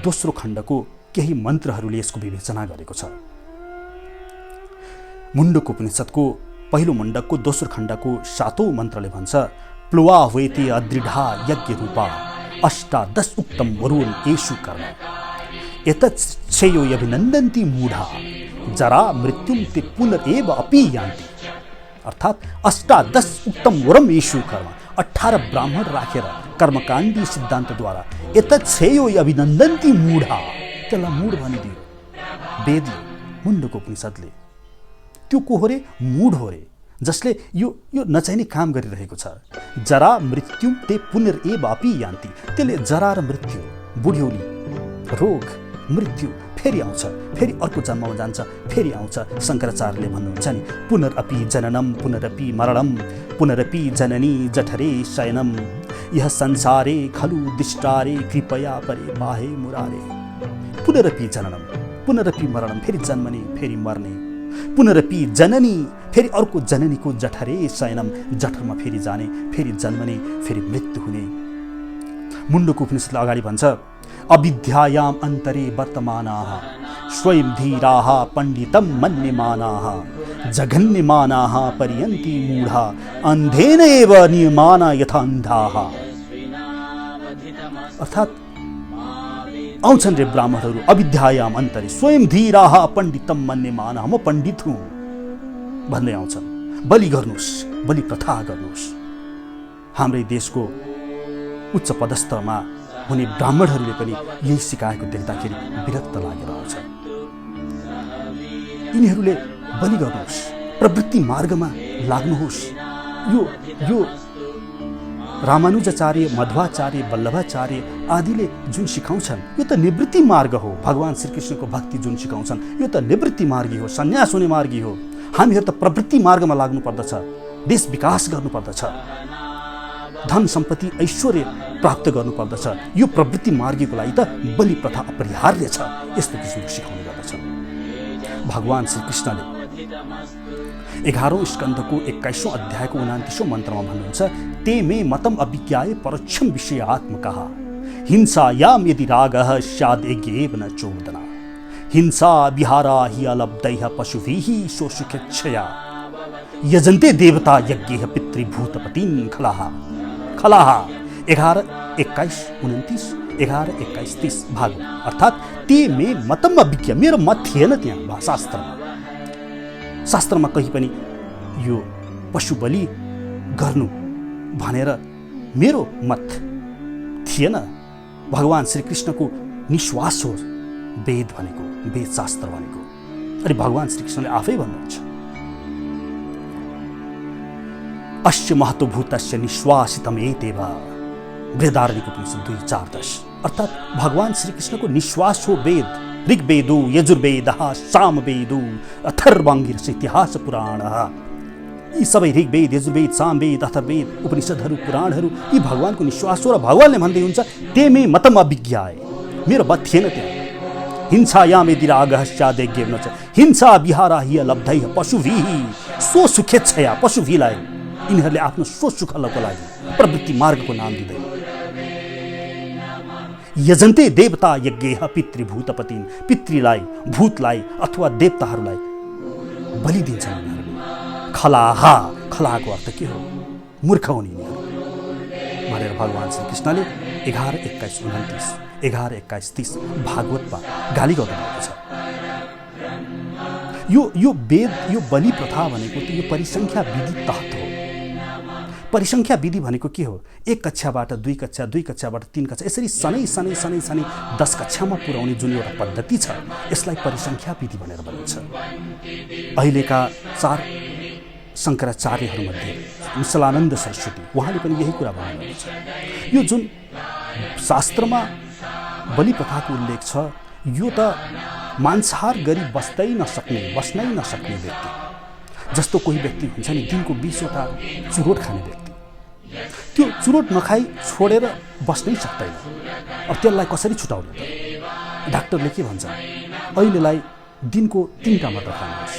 दोस्रो खण्डको केही मन्त्रहरूले यसको विवेचना गरेको छ। मुण्डको उपनिषदको पहिलो मुण्डकको दोस्रो खण्डको 7औं मन्त्रले भन्छ प्लुवा वेते अदृढा यज्ञ रूपा अष्टादश उक्तम वरुण येषु कर्म एतच्छेयो अभिनन्दन्ति मूढा जरा मृत्युम ते पुनरेव अपि यान्ति। अर्थात् अष्टादश उक्तम वरम येषु कर्म, 18 ब्राह्मण राखेर कर्मकाण्डी सिद्धान्तद्वारा एतच्छेयो अभिनन्दन्ति मूढा, त्यसलाई मूढ भनिदियो वेदले, मुण्डको उपनिषदले। त्यो को हो रे? मूढ हो रे, जसले यो नचाहिने काम गरिरहेको छ। जरा मृत्युम ते पुनरेव अपि यान्ति, त्यसले जरा र मृत्यु, बुढ्यौली, रोग, मृत्यु फेरि आउँछ, फेरि अर्को जन्ममा जान्छ, फेरि आउँछ। शङ्कराचार्यले भन्नुहुन्छ नि पुनरअपि जननम पुनरअपि मरणम पुनरअपि जननी जठरे शयनम यह संसारे खलु दिष्टारे कृपया परे बाहे मुरारे। पुनरपि जननम पुनरपि मरणम, फेरि जन्मने फेरि मर्ने, पुनरपि जननी फेरि अर्को जननीको जठरे शयनम, जठरमा फेरि जाने, फेरि जन्मने, फेरि मृत्यु हुने। मुण्डको उपनिषद्ले अगाडि भन्छ अविद्यायाम अन्तरे वर्तमानाः स्वयं धीराः पण्डितम मन्यमानाः जघन्यमानाः पर्यन्ति मूढा अन्धेन एव नियमाना यथा अन्धाः। अर्थात् आउँछन् रे ब्राह्मणहरू अविद्यायाम अन्तरे स्वयं धीराः पण्डितम मन्यमानाः, म पण्डित हुँ भन्दै आउँछन्। बलि गर्नुहोस्, बलि प्रथा गर्नुहोस्। हाम्रै देशको उच्च पदस्थमा हुने ब्राह्मणहरूले पनि यही सिकाएको देख्दाखेरि विरक्त लागेर आउँछ। यिनीहरूले बलि गर्नुहोस्, प्रवृत्ति मार्गमा लाग्नुहोस्। यो रामानुजाचार्य, मध्वाचार्य, वल्लभाचार्य आदिले जुन सिकाउँछन् यो त निवृत्ति मार्ग हो। भगवान श्रीकृष्णको भक्ति जुन सिकाउँछन् यो त निवृत्ति मार्गी हो, सन्यास हुने मार्गी हो। हामीहरू त प्रवृत्ति मार्गमा लाग्नु पर्दछ, देश विकास गर्नुपर्दछ, धन सम्पत्ति ऐश्वर्य प्राप्त गर्नुपर्दछ। यो प्रवृत्ति मार्गीको लागि त बलि प्रथा अपरिहार्य छ, यस्तो किसिमको सिकाउनु गर्दछ। भगवान श्रीकृष्णले 11औं स्कन्धको 21औं अध्यायको 29औं मन्त्रमा भन्नुहुन्छ ते मे मतम अभिज्ञाय परोक्षम विषयात्मकः हिंसायाम यदि रागः स्याद् यज्ञेव न चोदना हिंसा विहारा हि अलब्धैः पशुभिः शोषुखेच्छया यजन्ते देवता यज्ञेः पितृभूतपतिं खलाः। 11, 21, 29, 11, 21, 30 भाग। अर्थात् ते मे मतम अभिज्ञ, मेरो मत थिएन त्यहाँ शास्त्रमा कहीँ पनि यो पशु बलि गर्नु भनेर मेरो मत थिएन। भगवान श्रीकृष्णको निश्वास हो वेद भनेको, वेद शास्त्र भनेको। अनि भगवान श्रीकृष्णले आफै भन्नुहुन्छ अस्य महत्वभूतस्य निश्वासितमेतेव, बृहदारण्यक उपनिषद 2:4-10। अर्थात् भगवान श्रीकृष्णको निश्वास हो वेद। ऋग्वेदो यजुर्वेदः सामवेदो अथर्वाङ्गिरस इतिहास पुराणः। यी सबै ऋग्वेद, यजुर्वेद, सामवेद, अथर्ववेद, उपनिषदहरू, पुराणहरू यी भगवानको निश्वास हो। र भगवानले भन्दै हुन्छ ते मे मतम अभिज्ञाय, मेरो मत थिएन त्यहाँ। हिंसायाम यदि रागः स्याद् यज्ञेव न च हिंसा विहारा हि लब्धैः पशुभिः स्वसुखेच्छया, पशुभिलाई यिनीहरूले आफ्नो स्वसुखको लागि प्रवृत्ति मार्गको नाम दिँदै यजन्ते देवता यज्ञेः पितृभूतपतिं, पितृलाई, भूतलाई अथवा देवताहरूलाई बलि दिन्छन् यिनीहरूले। खलाहा, खलाको अर्थ के हो? मूर्ख हुने यिनीहरू भनेर भगवान श्रीकृष्णले 11, 21, 29, 11, 21, 30 भागवतमा गाली गर्नुभएको छ। यो वेद, यो बलि प्रथा भनेको त यो परिसङ्ख्या विधि तहत हो। परिसङ्ख्या विधि भनेको के हो? 1 कक्षाबाट 2 कक्षा, 2 कक्षाबाट 3 कक्षा, यसरी शनै 10 कक्षामा पुर्याउने जुन एउटा पद्धति छ यसलाई परिसङ्ख्या विधि भनेर भनिन्छ। अहिलेका 4 शङ्कराचार्यहरूमध्ये निश्चलानन्द सरस्वती उहाँले पनि यही कुरा भन्नुहुन्छ। यो जुन शास्त्रमा बलि प्रथाको उल्लेख छ यो त मांसाहार गरी बस्नै नसक्ने व्यक्ति, जस्तो कोही व्यक्ति हुन्छ नि दिनको 20वटा चुरोट खाने व्यक्ति, त्यो चुरोट नखाई छोडेर बस्नै सक्दैन। अब त्यसलाई कसरी छुटाउने त? डाक्टरले के भन्छ? अहिलेलाई दिनको 3टा मात्र खानुहोस्।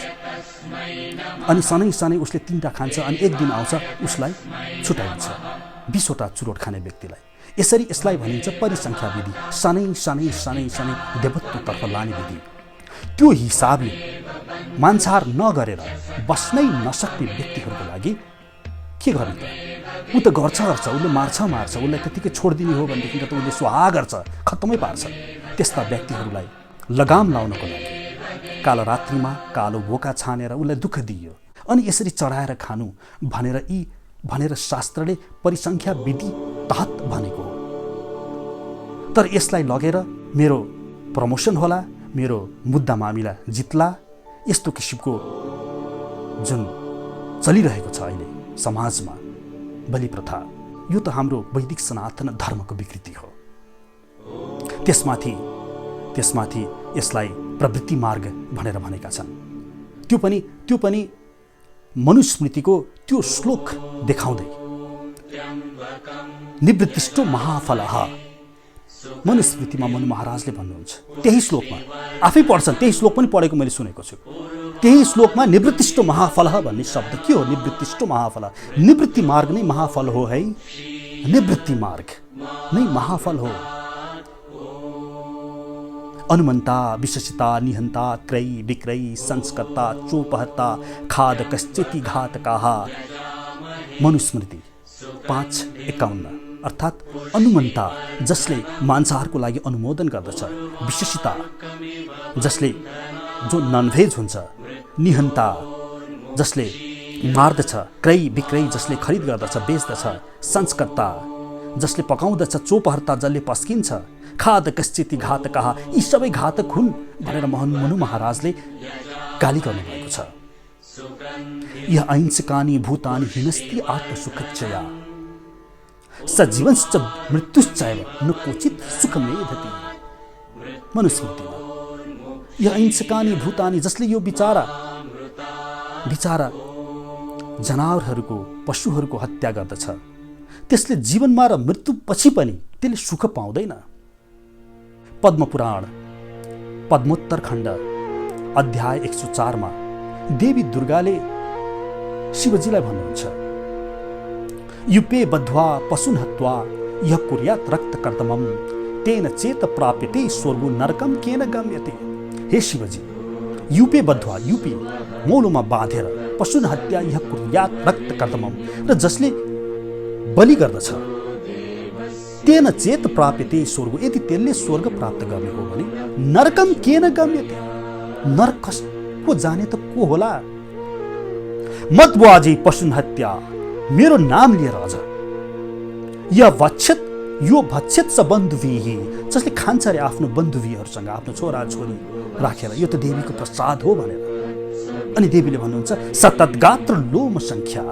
अनि सनै उसले 3टा खान्छ अनि एक दिन आउँछ उसलाई छुटाइन्छ 20वटा चुरोट खाने व्यक्तिलाई। यसलाई भनिन्छ परिसङ्ख्या विधि, सनै देवत्वतर्फ लाने विधि। त्यो हिसाबले मांसाहार नगरेर बस्नै नसक्ने व्यक्तिहरूको लागि के गर्ने त? ऊ त गर्छ, उसले मार्छ, उसलाई त्यतिकै छोडिदिने हो भनेदेखि त उसले स्वाहा गर्छ, खत्तमै पार्छ। त्यस्ता व्यक्तिहरूलाई लगाम लाउनको लागि कालरात्रिमा कालो बोका छानेर उसलाई दुःख दिइयो अनि यसरी चढाएर खानु भनेर शास्त्रले परिसङ्ख्या विधि तहत भनेको हो। तर यसलाई लगेर मेरो प्रमोसन होला, मेरो मुद्दा मामिला जित्ला, यस्तो किसिमको जुन चलिरहेको छ अहिले समाजमा बलि प्रथा, यो त हाम्रो वैदिक सनातन धर्मको विकृति हो। त्यसमाथि यसलाई प्रवृत्ति मार्ग भनेर भनेका छन्। त्यो पनि मनुस्मृतिको त्यो श्लोक देखाउँदै निवृत्तिष्टो महाफलः मनुस्मृतिमा मनु महाराजले भन्नुहुन्छ, त्यही श्लोकमा आफै पढ्छन्, त्यही श्लोक पनि पढेको मैले सुनेको छु। त्यही श्लोकमा निवृत्तिष्ठो महाफल भन्ने शब्द के हो? निवृत्तिष्ठो महाफल, निवृत्ति मार्ग नै महाफल हो है। निवृत्ति मार्ग नै महाफल हो। अनुमन्ता विशेषता निहन्ता क्रयी विक्रयी संस्कर्ता चोपहर्ता खाद कश्चिति घातकाः। मनुस्मृति 5:51 अर्थात् अनुमन्ता जसले मांसाहारको लागि अनुमोदन गर्दछ, विशेषता जसले जो ननभेज हुन्छ, निहन्ता जसले मार्दछ, क्रय विक्रय जसले खरिद गर्दछ बेच्दछ, संस्कर्ता जसले पकाउँदछ, चोपहर्ता जसले पस्किन्छ, खाद कश्चिति घातकाः यी सबै घातक हुन् भनेर मनु महाराजले गाली गर्नुभएको छ। यह अहिंसकानि भूतानि हिनस्ति आत्मसुखच्चया सजीवंश्च मृत्युश्चैव न क्वचित् सुखमेधति। मनुस्मृतिमा यह अहिंसकानि भूतानि जसले यो बिचारा जनावरहरूको पशुहरूको हत्या गर्दछ, त्यसले जीवनमा र मृत्युपछि पनि त्यसले सुख पाउँदैन। पद्मपुराण पद्मोत्तरखण्ड अध्याय 104 मा देवी दुर्गाले शिवजीलाई भन्नुहुन्छ, युपे बद्ध्वा पशुन हत्वा यह कुर्यात् रक्तकर्दमं तेन चेत प्राप्यते स्वर्गो नरकम केन गम्यते। हे शिवजी, युपे बद्ध्वा, युपी मौलोमा बाँधेर, पशुन हत्या यह कुर्यात् रक्तकर्दमं र जसले बलि गर्दछ, तेन चेत प्राप्यते स्वर्गो यदि त्यसले स्वर्ग प्राप्त गर्ने हो भने नरकम केन गम्यते नरक कसको जाने त को होला। मतवाजी पशुन हत्या मेरो नाम लिएर अझ यो भक्षेत स बन्धुवीही जसले खान्छ रे आफ्नो बन्धुवीहरूसँग, आफ्नो छोरा छोरी राखेर, यो त देवीको प्रसाद हो भनेर। अनि देवीले भन्नुहुन्छ, सततगात्र लोम संख्या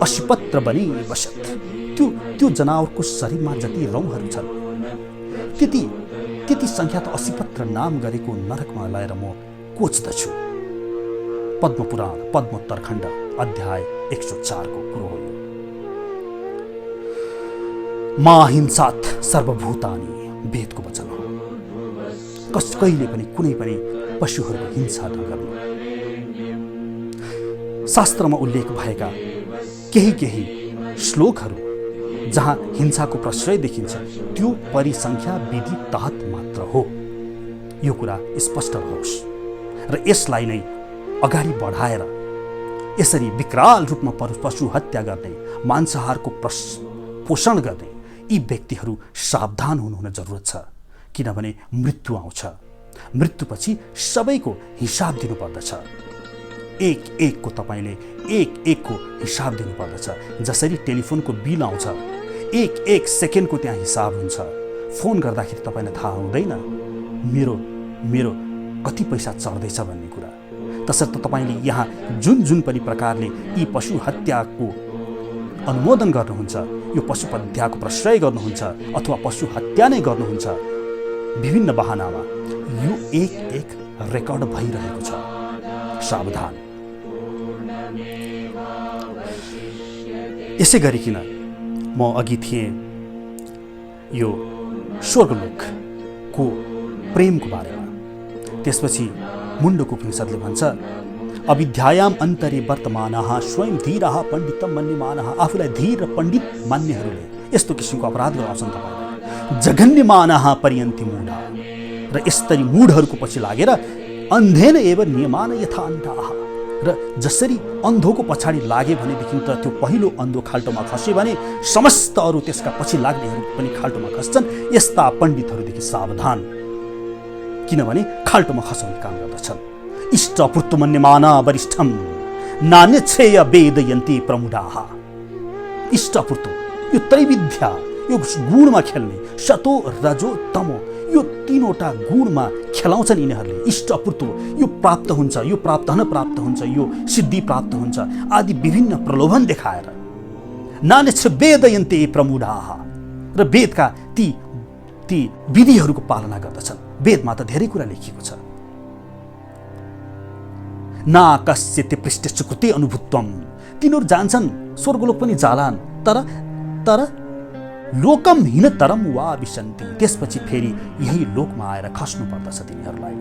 अशिपत्र बनी बसत। त्यो जनावरको शरीरमा जति रौँहरू छन् त्यति संख्या त अशिपत्र नाम गरेको नरकमा लगाएर म कोच्दछु। पद्मपुराण पद्मोत्तरखण्ड अध्याय 104 को कुरो हो। मा हिंसात् सर्वभूतानि वेदको वचन हो। कहिले पनि कुनै पनि पशुहरूको हिंसा नगर्नु। शास्त्रमा उल्लेख भएका केही श्लोकहरू जहाँ हिंसाको प्रश्रय देखिन्छ त्यो परिसंख्या विधि तहत मात्र हो। यो कुरा स्पष्ट रहोस् र यसलाई नै अगाडि बढाएर यसरी विकराल रूपमा पशु हत्या गर्ने, मांसाहारको पोषण गर्ने यी व्यक्तिहरू सावधान हुनुहुन जरुरत छ। किनभने मृत्यु आउँछ, मृत्युपछि सबैको हिसाब दिनुपर्दछ। एक-एकको तपाईले एक-एकको हिसाब दिनुपर्दछ। जसरी टेलिफोनको बिल आउँछ, एक सेकेन्डको त्यहाँ हिसाब हुन्छ। फोन गर्दाखेरि तपाईलाई थाहा हुँदैन मेरो कति पैसा चढ्दैछ भन्ने कुरा। तसर्थ तपाईले यहाँ जुन पनि प्रकारले यी पशु हत्याको अनुमोदन गर्नुहुन्छ, यो पशु हत्याको प्रश्रय गर्नुहुन्छ अथवा पशु हत्या नै गर्नुहुन्छ, विभिन्न बहानामा यो एक रेकर्ड भइरहेको छ। सावधान। यसै गरिकन म अघि थिएँ यो स्वर्गलोकको प्रेमको बारेमा। त्यसपछि मुण्डको उपनिषदले भन्छ, अविद्यायाम अन्तरे वर्तमानः स्वयं धीरः पण्डितम मन्यमानः। आफूलाई धीर र पण्डित मान्नेहरूले यस्तो किसिमको अपराध गराउँछन् तपाईलाई। जघन्यमानः पर्यन्ति मूढा र यस्तरी मूढहरूको पछि लागेर अन्धेन एव नियमान यथा अन्धाः। र जसरी अन्धोको पछाडि लागे भनेदेखि त त्यो पहिलो अन्धो खाल्टोमा खस्यो भने समस्त अरू त्यसका पछि लाग्नेहरू पनि खाल्टोमा खस्छन्। यस्ता पण्डितहरूदेखि सावधान, किनभने खाल्टोमा खसाउने काम गर्दछन्। इष्टपूर्तमन्यमान वरिष्ठम नान्यच्छेय वेदयन्ति प्रमुढाः। इष्टपूर्त यो त्रैविध्या, यो गुणमा खेल्ने, सतो रजो तमो, यो तीनवटा गुणमा खेलाउँछन् यिनीहरूले। इष्टपूर्त यो प्राप्त हुन्छ, यो प्राप्त हुन्छ, यो सिद्धि प्राप्त हुन्छ आदि विभिन्न प्रलोभन देखाएर नान्यच्छ वेदयन्ति प्रमुढाः र वेदका ती विधिहरूको पालना गर्दछन्। वेदमा त धेरै कुरा लेखिएको छ। ना कस्यति पृष्ठस्य कृते अनुभूत्वम। तिनीहरू जान्छन् स्वर्गलोक पनि जालान्, तर लोकम हीनतरम वा विशन्ति, त्यसपछि फेरि यही लोकमा आएर खस्नु पर्दछ तिनीहरूलाई।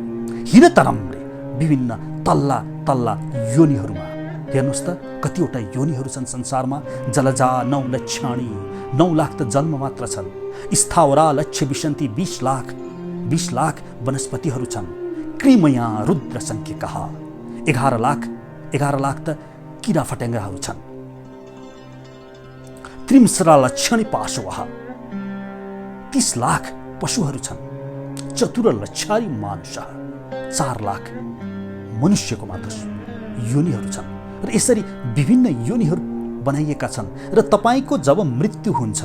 हीनतरमले विभिन्न तल्ला तल्ला योनिहरूमा, हेर्नुहोस् त कतिवटा योनिहरू छन् संसारमा। जलजा 9 लक्षाणी, 9 लाख त जन्म मात्र छन्। स्थावरा लक्ष्य विशन्ति, 20 लाख वनस्पतिहरू छन्। कृमया रुद्र सङ्ख्यकः, 11 लाख त किरा फट्याङ्ग्राहरू छन्। त्रिंसरा लक्षणी पाशवः, 30 लाख पशुहरू छन्। चतुर लक्षारी मानुषः, 4 लाख मनुष्यको मात्र योनिहरू छन्। र यसरी विभिन्न योनिहरू बनाइएका छन्। र तपाईँको जब मृत्यु हुन्छ,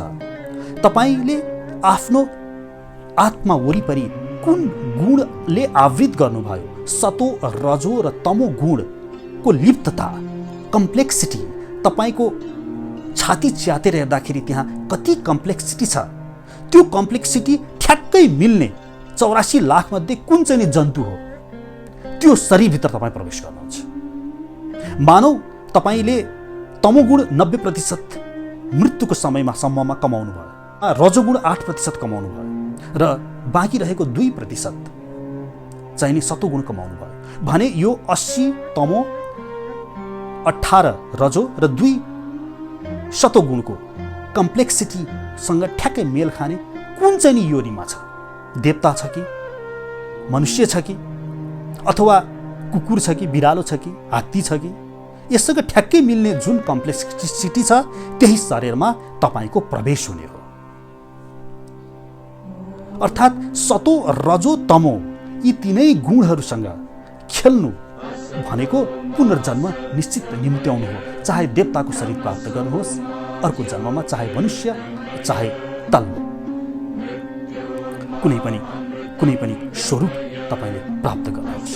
तपाईँले आफ्नो आत्मा वरिपरि कुन गुणले आवृत गर्नुभयो, सतो रजो र तमो गुणको लिप्तता, कम्प्लेक्सिटी, तपाईँको छाती च्यातेर हेर्दाखेरि त्यहाँ कति कम्प्लेक्सिटी छ, त्यो कम्प्लेक्सिटी ठ्याक्कै मिल्ने 84 लाख मध्ये कुन चाहिँ जन्तु हो, त्यो शरीरभित्र तपाईँ प्रवेश गर्नुहुन्छ। मानौ तपाईँले तमोगुण 90% मृत्युको सम्ममा कमाउनु भयो, रजोगुण 8% कमाउनु भयो र बाँकी रहेको 2% चाहिँ नि सतोगुण कमाउनु भयो भने यो 80 तमो, 18 रजो र 2 सतोगुणको कम्प्लेक्सिटीसँग ठ्याक्कै मेल खाने कुन चाहिँ नि योनिमा छ? देवता छ कि, मनुष्य छ कि, अथवा कुकुर छ कि, बिरालो छ कि, हात्ती छ कि? यससँग ठ्याक्कै मिल्ने जुन कम्प्लेक्सिटी छ त्यही शरीरमा तपाईँको प्रवेश हुने हो। अर्थात् सतो रजो तमो यी तीनै गुणहरूसँग खेल्नु भनेको पुनर्जन्म निश्चित निम्त्याउनु हो। चाहे देवताको शरीर प्राप्त गर्नुहोस् अर्को जन्ममा, चाहे मनुष्य, चाहे तल्लो कुनै पनि स्वरूप तपाईँले प्राप्त गर्नुहोस्।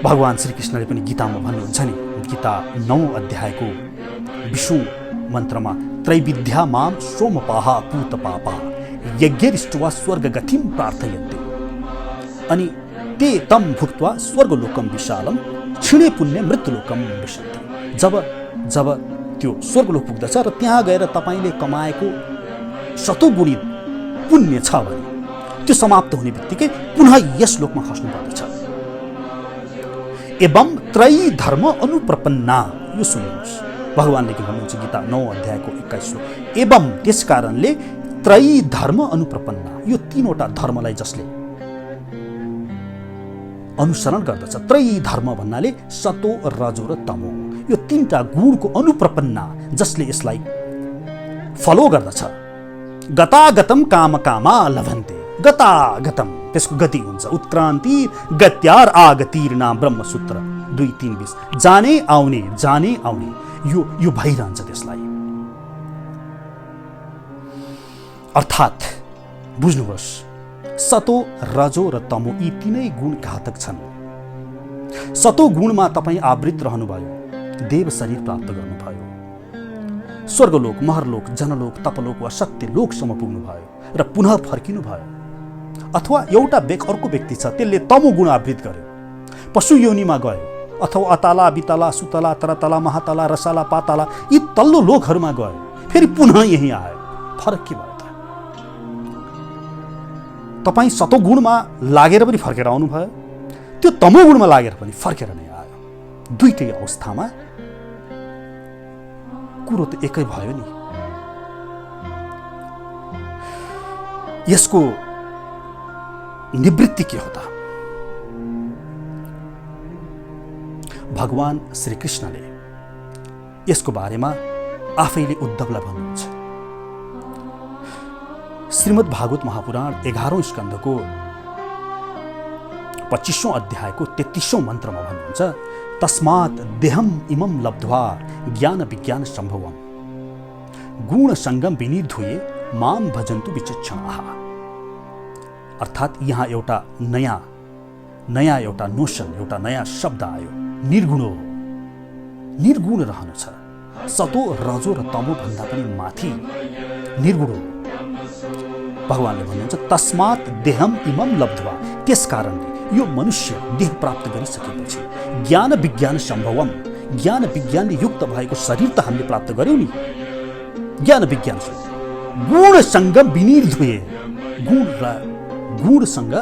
भगवान श्रीकृष्णले पनि गीतामा भन्नुहुन्छ नि, गीता 9 अध्यायको 20औं मन्त्रमा, त्रैविद्या माम सोमपाहा पूतपापा यज्ञरिष्ट्वा स्वर्गगतिं प्रार्थयन्ते, अनि ते तम भुक्त्वा स्वर्गलोकम विशालम क्षीणे पुण्य मृत्युलोकम विशन्ति। जब त्यो स्वर्गलोक पुग्दछ र त्यहाँ गएर तपाईँले कमाएको सतोगुणी पुण्य छ भने त्यो समाप्त हुने बित्तिकै पुनः यस लोकमा खस्नु पर्दछ। एवं त्रयी धर्म अनुप्रपन्ना, यो सुन्नुहोस्, भगवानले के भन्नुहुन्छ गीता 9 अध्यायको 21 एवं त्यस कारणले त्रयी धर्म अनुप्रपन्ना, यो 3वटा धर्मलाई जसले अनुसरण गर्दछ, त्रयी धर्म भन्नाले सतो रजो र तमो, यो 3टा गुणको अनुप्रपन्ना जसले यसलाई फलो गर्दछ। गतागतम काम कामा लभन्ते, गतागतम त्यसको गति हुन्छ, उत्क्रान्ति गत्यार आगतिर्ना ब्रह्मसूत्र 2:3-20, जाने आउने यो भइरहन्छ त्यसलाई। अर्थात् बुझ्नुहोस्, सतो रजो र तमो यी तीनै गुण घातक छन्। सतो गुणमा तपाईँ आवृत रहनुभयो, देव शरीर प्राप्त गर्नुभयो, स्वर्गलोक, महरलोक, जनलोक, तपलोक वा सत्य लोकसम्म पुग्नुभयो र पुनः फर्किनु भयो। अथवा एउटा अर्को व्यक्ति छ, त्यसले तमो गुण आवृत गर्यो, पशु योनिमा गयो, अथवा अताला, बिताला, सुतला, तरतला, महातला, रसाला, पाताला यी तल्लो लोकहरूमा गयो, फेरि पुनः यही आयो। फरक के भयो त? तपाईँ सतोगुणमा लागेर पनि फर्केर आउनुभयो, त्यो तमोगुणमा लागेर पनि फर्केर नै आयो। दुईटै अवस्थामा कुरो त एकै भयो नि। यसको निवृत्ति के हो त? भगवान श्रीकृष्णले यसको बारेमा आफैले उद्धवलाई भन्नुहुन्छ। श्रीमद् भागवत महापुराण 11औं स्कन्धको 25औं अध्यायको 33औं मन्त्रमा भन्नुहुन्छ, तस्मात् देहम इमं लब्ध्वा ज्ञान विज्ञान सम्भवम गुण संगम विनिर्धुये माम भजन्तु विचक्षणाः। अर्थात् यहाँ एउटा नयाँ एउटा नोसन, एउटा नयाँ शब्द आयो, निर्गुणो, निर्गुण रहनु छ। सतो रजो र तमो भन्दा पनि माथि निर्गुणो। भगवानले भन्नुहुन्छ तस्मात् देहम इमं लब्ध्वा, त्यस कारणले यो मनुष्य देह प्राप्त गरिसकेपछि ज्ञान विज्ञान सम्भवम, ज्ञान विज्ञानले युक्त भएको शरीर त हामीले प्राप्त गर्यौं नि। ज्ञान विज्ञानसँग गुणसँग विनिर्धुए, गुण र गुणसँग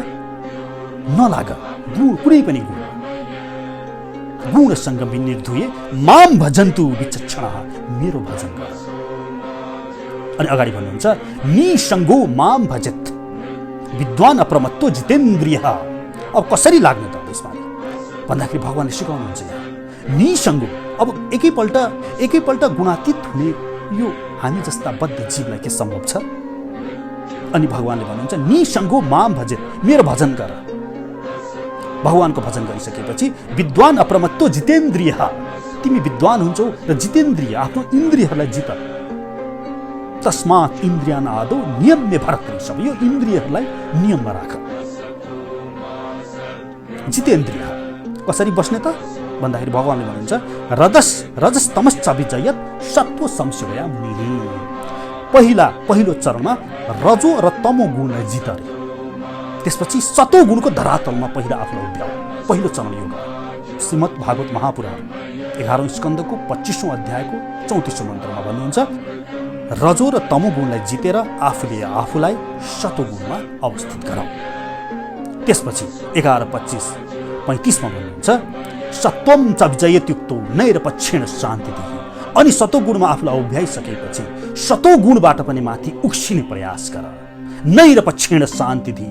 नलाग, गुण कुनै पनि गुण गुणसँग विनिर्धुए माम भजन्तु विचक्षणः, मेरो भजन गर। अनि अगाडि भन्नुहुन्छ निसङ्गो माम भजत विद्वान अप्रमत्तो जितेन्द्रियः। अब कसरी लाग्ने त यसमा भन्दाखेरि भगवानले सिकाउनुहुन्छ यहाँ निसङ्गो। अब एकैपल्ट गुणातीत हुने यो हामी जस्ता बद्ध जीवलाई के सम्भव छ? अनि भगवानले भन्नुहुन्छ निसङ्गो माम भजत, मेरो भजन गर। भगवानको भजन गरिसकेपछि विद्वान अप्रमत्तो जितेन्द्रियः, तिमी विद्वान हुन्छौ र जितेन्द्रिय आफ्नो इन्द्रियहरूलाई जित। तस्मात् इन्द्रियान आदौ नियम्य भरतृषभ, यो इन्द्रियहरूलाई नियममा राख। जितेन्द्रिय कसरी बस्ने त भन्दाखेरि भगवानले भन्नुहुन्छ रजस तमश्च विजयत सत्व संशया मुनि। पहिलो चरणमा रजो र तमो गुणलाई जित रे, त्यसपछि सतो गुणको धरातलमा पहिला आफूलाई उभ्याऊ। पहिलो चरण यो गर। श्रीमद् भागवत महापुराण 11औं स्कन्धको 25औं अध्यायको 34औं मन्त्रमा भन्नुहुन्छ रजो र तमो गुणलाई जितेर आफूले आफूलाई सतो गुणमा अवस्थित गराऊ। त्यसपछि 11:25-35 मा भन्नुहुन्छ सत्वम च विजयत्युक्तो नैरपक्षेण शान्तिदिहि। अनि सतो गुणमा आफूलाई उभ्याइसकेपछि सतो गुणबाट पनि माथि उक्सिने प्रयास गर। नैरपक्षेण शान्तिदिहि,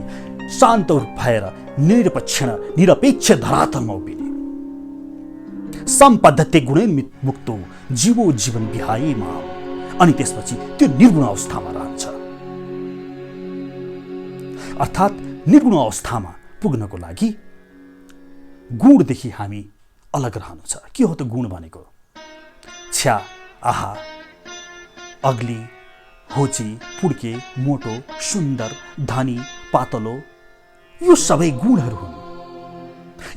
शान्त भएर निरपेक्ष धरातलमा उभिने। सम्पद्धते गुणेन मुक्तो जीवो जीवन विहाय माम। अनि त्यसपछि त्यो निर्गुण अवस्थामा रहन्छ। अर्थात् निर्गुण अवस्थामा पुग्नको लागि गुणदेखि हामी अलग रहनु छ। के हो त गुण भनेको? छ्या, आहा, अग्ली, होची, पुड्के, मोटो, सुन्दर, धनी, पातलो, यो सबै गुणहरू हुन्।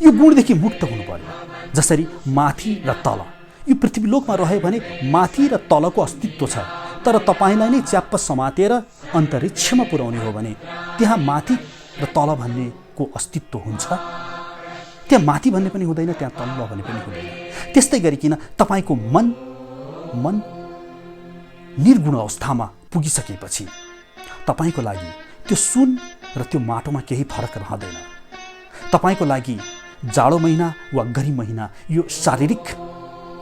यो गुणदेखि मुक्त हुनु पर्यो। जसरी माथि र तल, यो पृथ्वीलोकमा रह्यो भने माथि र तलको अस्तित्व छ, तर तपाईँलाई नै च्याप्प समातेर अन्तरिक्षमा पुर्याउने हो भने त्यहाँ माथि र तल भन्नेको अस्तित्व हुन्छ? त्यहाँ माथि भन्ने पनि हुँदैन, त्यहाँ तल भन्ने पनि हुँदैन। त्यस्तै गरिकन तपाईँको मन निर्गुण अवस्थामा पुगिसकेपछि तपाईँको लागि त्यो सुन र त्यो माटोमा केही फरक रहँदैन। तपाईँको लागि जाडो महिना वा गर्मी महिना यो शारीरिक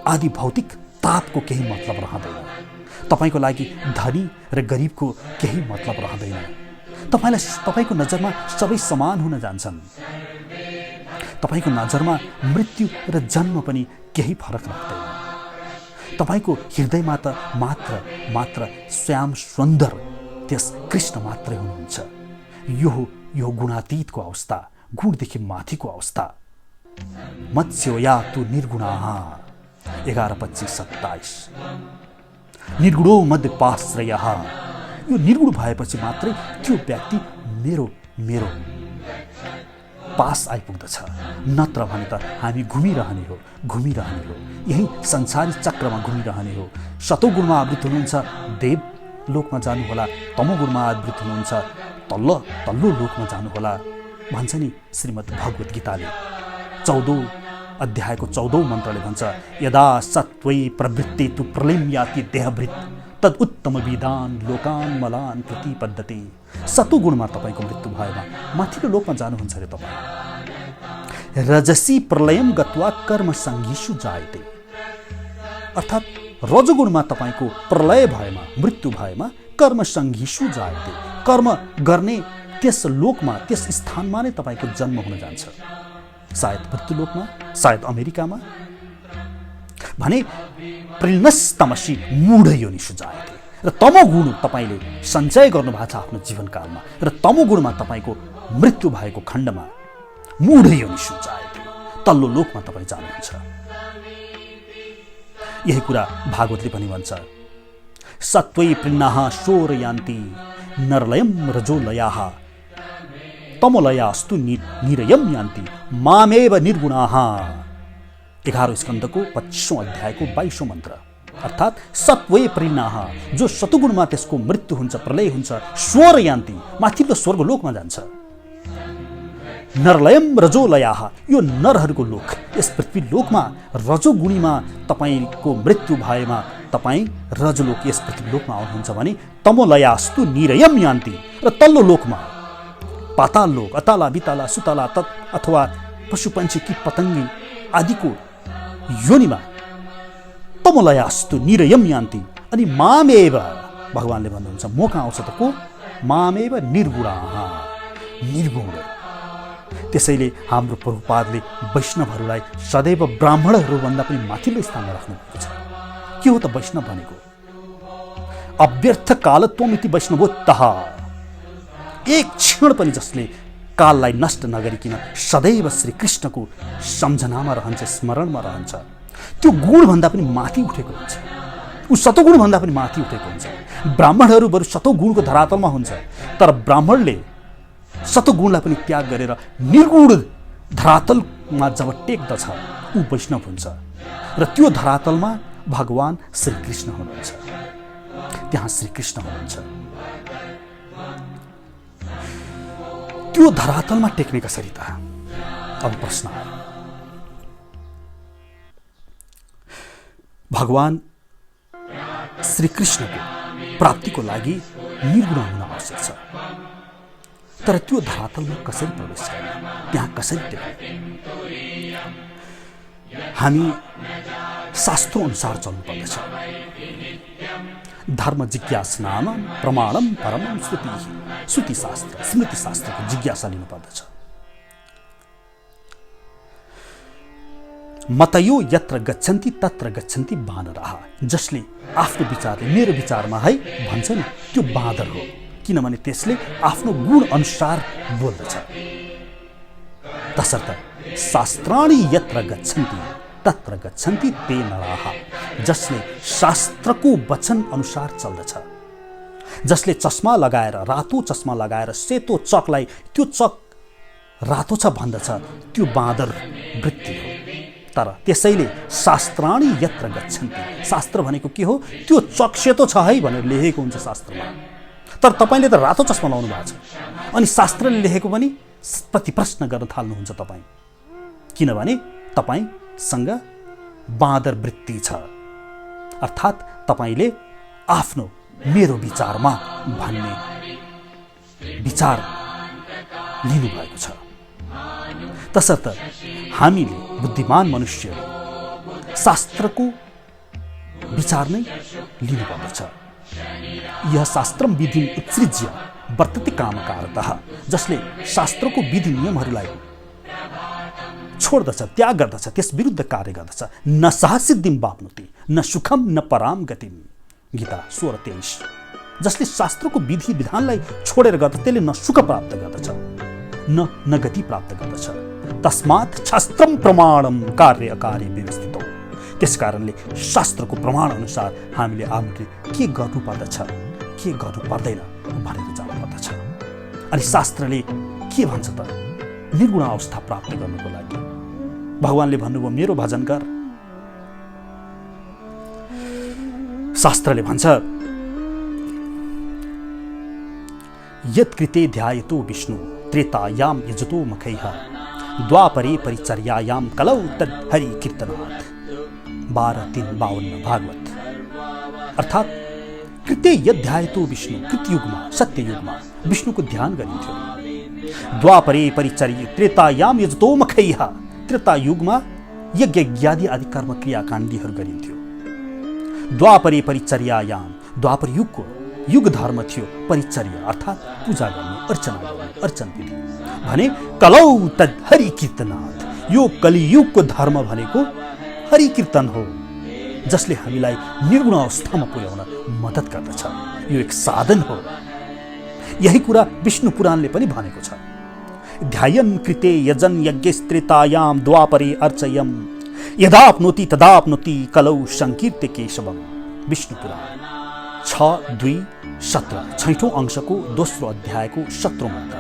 आदि भौतिक तापको केही मतलब रहँदैन। तपाईँको लागि धनी र गरिबको केही मतलब रहँदैन। तपाईँको नजरमा सबै समान हुन जान्छन्। तपाईँको नजरमा मृत्यु र जन्म पनि केही फरक राख्दैन। तपाईँको हृदयमा त मात्र श्याम सुन्दर त्यस कृष्ण मात्रै हुनुहुन्छ। यो गुणातीतको अवस्था, गुणदेखि माथिको अवस्था। मत्स्योया तु निर्गुणाः 11:25-27। निर्गुणो मध्यपाश्रयः, यो निर्गुण भएपछि मात्रै त्यो व्यक्ति मेरो पास आइपुग्दछ। नत्र भने त हामी घुमिरहने हो। यही संसारी चक्रमा घुमिरहने हो। सतोगुणमा आवृत हुनुहुन्छ, देव लोकमा जानुहोला। तमोगुणमा आवृत हुनुहुन्छ, तल्लो लोकमा जानुहोला भन्छ नि श्रीमद् भगवत गीताले। 14औं अध्यायको 14औं मन्त्रले भन्छ यदा सत्वै प्रवृत्ति तु प्रलयं याति देहभृत तद उत्तम विधान लोकान मलान प्रतिपद्धति। सतोगुणमा तपाईँको मृत्यु भएमा माथिल्लो लोकमा जानुहुन्छ अरे तपाईँ। रजसी प्रलयम गत्वा कर्म सङ्घिषु जायते, अर्थात् रजोगुणमा तपाईँको प्रलय भएमा, मृत्यु भएमा कर्म सङ्घिषु जायते, कर्म गर्ने त्यस लोकमा, त्यस स्थानमा नै तपाईँको जन्म हुन जान्छ। सायद मृत्युलोकमा, सायद अमेरिकामा। भने प्रिलनस्तमसी मूढ योनिषु जायते। र तमोगुण तपाईँले सञ्चय गर्नुभएको छ आफ्नो जीवनकालमा, र तमोगुणमा तपाईँको मृत्यु भएको खण्डमा मूढ योनिषु जायते, तल्लो लोकमा तपाईँ जानुहुन्छ। यही कुरा भागवतले पनि भन्छ सत्वै प्रिन्नाः शोरयान्ति नरलयम रजोलयाः तमोलयास्तु निरयम यान्ति मामेव निर्गुणाः। 11औं स्कन्धको 25औं अध्यायको 22औं मन्त्र। अर्थात् सत्वै प्रिन्नाः, जो सतुगुणमा त्यसको मृत्यु हुन्छ, प्रलय हुन्छ, स्वर यान्ति, माथिल्लो स्वर्गलोकमा जान्छ। नरलयम रजोलयाः, यो नरहरूको लोक। यस पृथ्वी लोकमा रजोगुणीमा तपाईँको मृत्यु भएमा तपाईँ रजलोक यस पृथ्वीलोकमा आउनुहुन्छ भने तमोलयास्तु निरयम यान्ति, र तल्लो लोकमा पाताल लोक, अताला बिताला सुताला तत् अथवा पशुपन्छी कीट पतङ्गी आदिको योनिमा तमोलयास्तु निरयम यान्ति। अनि मामेव, भगवानले भन्नुहुन्छ म कहाँ आउँछ त को? मामेव निर्गुणाः, निर्गुण। त्यसैले हाम्रो प्रभुपादले वैष्णवहरूलाई सदैव ब्राह्मणहरूभन्दा पनि माथिल्लो स्थानमा राख्नुभएको छ। के हो त वैष्णव भनेको? अव्यर्थ कालत्वमिति वैष्णवोत्तः, एक क्षण पनि जसले काललाई नष्ट नगरिकन सदैव श्रीकृष्णको सम्झनामा रहन्छ, स्मरणमा रहन्छ, त्यो गुणभन्दा पनि माथि उठेको हुन्छ। ऊ सतोगुणभन्दा पनि माथि उठेको हुन्छ। ब्राह्मणहरू बरु सतोगुणको धरातलमा हुन्छ, तर ब्राह्मणले सतोगुणलाई पनि त्याग गरेर निर्गुण धरातलमा जब टेक्दछ ऊ वैष्णव हुन्छ। र त्यो धरातलमा भगवान श्रीकृष्ण हुनुहुन्छ, त्यहाँ श्रीकृष्ण हुनुहुन्छ। त्यो धरातलमा टेक्ने कसरी त? अब प्रश्न, भगवान श्रीकृष्णको प्राप्तिको लागि निर्गुण हुन आवश्यक छ, तर त्यो धरातलमा कसरी प्रवेश गर्ने, त्यहाँ कसरी टेक्ने? हामी शास्त्रों अनुसार चल्नुपर्दछ। धर्म जिज्ञासनाम प्रमाणम परमं श्रुति, श्रुति शास्त्र स्मृति शास्त्रको जिज्ञासा लिनुपर्दछ। मतयो यत्र गच्छन्ति तत्र गच्छन्ति बानराः, जसले आफ्नो विचारले मेरो विचारमा है भन्छ नि त्यो बाँदर हो, किनभने त्यसले आफ्नो गुण अनुसार बोल्दछ। तसर्थ शास्त्राणि यत्र गच्छन्ति तत्र गच्छन्ति ते नराः, जसले शास्त्रको वचन अनुसार चल्दछ, जसले चस्मा लगाएर, रातो चस्मा लगाएर सेतो चकलाई त्यो चक रातो छ भन्दछ, त्यो बाँदर वृत्ति हो। तर त्यसैले शास्त्राणि यत्र गच्छन्ति, शास्त्र भनेको के हो? त्यो चक सेतो छ है भनेर लेखेको हुन्छ शास्त्रमा, तर तपाईँले त रातो चस्मा लाउनु भएको छ, अनि शास्त्रले लेखेको पनि प्रति प्रश्न गर्न थाल्नुहुन्छ तपाईँ, किनभने तपाईँसँग बाँदर वृत्ति छ, अर्थात् तपाईँले आफ्नो मेरो विचारमा भन्ने विचार लिनुभएको छ। तसर्थ हामीले बुद्धिमान मनुष्यले शास्त्रको विचार नै लिनुपर्दछ। यह शास्त्रम विधिम उत्सृज्य वर्तते कामकारतः, जसले शास्त्रको विधि नियमहरूलाई छोड्दछ, त्याग गर्दछ, त्यस विरुद्ध कार्य गर्दछ। न सह सिद्धिम वाप्नोति न सुखम न पराम गतिम, गीता 16:23। जसले शास्त्रको विधि विधानलाई छोडेर गर्दछ त्यसले न सुख प्राप्त गर्दछ न गति प्राप्त गर्दछ। तस्मात् शास्त्रम प्रमाणम कार्य अकार्य व्यवस्थित हो, त्यसकारणले शास्त्रको प्रमाण अनुसार हामीले आफूले के गर्नुपर्दछ के गर्नु पर्दैन भनेर जान्नुपर्दछ। अनि शास्त्रले के भन्छ त? निर्गुण अवस्था प्राप्त गर्नुको लागि भगवानले भन्नुभयो मेरो भजन गर। शास्त्रले भन्छ यत्कृते ध्यायतो विष्णु त्रेतायाम यजतो मखैः द्वापरे परिचर्यायां कलौ तद् हरि कीर्तनात्। 12:3-52 भागवत। अर्थात् कृत्य यध्यायतो विष्णु, कृतयुगमा सत्ययुगमा विष्णुको ध्यान गरिन्थ्यो। द्वापरे परिचर्य त्रेतायाम यजतो मखैः, त्रेतायुगमा यज्ञ ज्ञादि आदि कर्म क्रियाकाण्डीहरू गरिन्थ्यो। द्वापरे परिचर्यायाम, द्वापर युगको युग धर्म थियो परिचर्या, अर्थात् पूजा गर्ने, अर्चना गर्ने, अर्चन विधि भने कलौ तद् हरि कीर्तनात्, यो कलियुगको धर्म भनेको हरि कीर्तन हो, जसले हामीलाई निर्गुण अवस्थामा पुर्याउन मद्दत गर्दछ। यो एक साधन हो। यही कुरा विष्णु पुराणले पनि भनेको छ। ध्यायन कृते यजन यज्ञस्त्रेतायाम द्वापरे अर्चयम यदाप्नोति तदाप्नोति कलौ संकीर्त्य केशवम। विष्णु पुराण 6:2-17 छैठौं अंशको दोस्रो अध्यायको 17औं मन्त्र।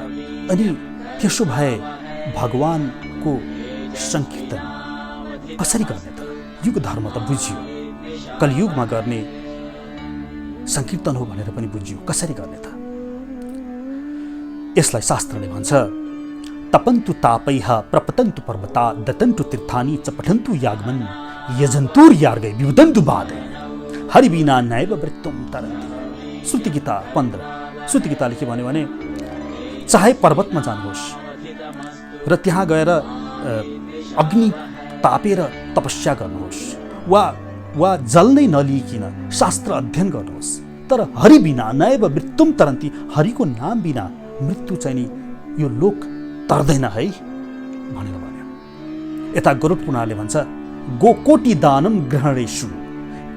अनि त्यसो भए भगवानको संकीर्तन कसरी गर्ने त? युग धर्म त बुझियो, कलियुगमा गर्ने संकीर्तन हो भनेर पनि बुझियो, कसरी गर्ने त? यसलाई शास्त्रले भन्छ तपन्तु तापैः प्रपतन्तु पर्वता दतन्तु तीर्थानि च पठन्तु यागमन् यजन्तुर्यार्गै विवदन्तु बाधै हरि बिना नैव मृत्युम तरन्ति। श्रुति गीता 15। श्रुति गीताले के भन्यो भने चाहे पर्वतमा जानुहोस् र त्यहाँ गएर अग्नि तापेर तपस्या गर्नुहोस् वा जल नै नलिइकन शास्त्र अध्ययन गर्नुहोस्, तर हरि बिना नैव मृत्युम तरन्ति, हरिको नाम बिना मृत्यु चाहिँ नि यो लोक तर्दैन है भनेर भन्यो। यता गरुड पुराणले भन्छ गो कोटि दानम ग्रहणेषु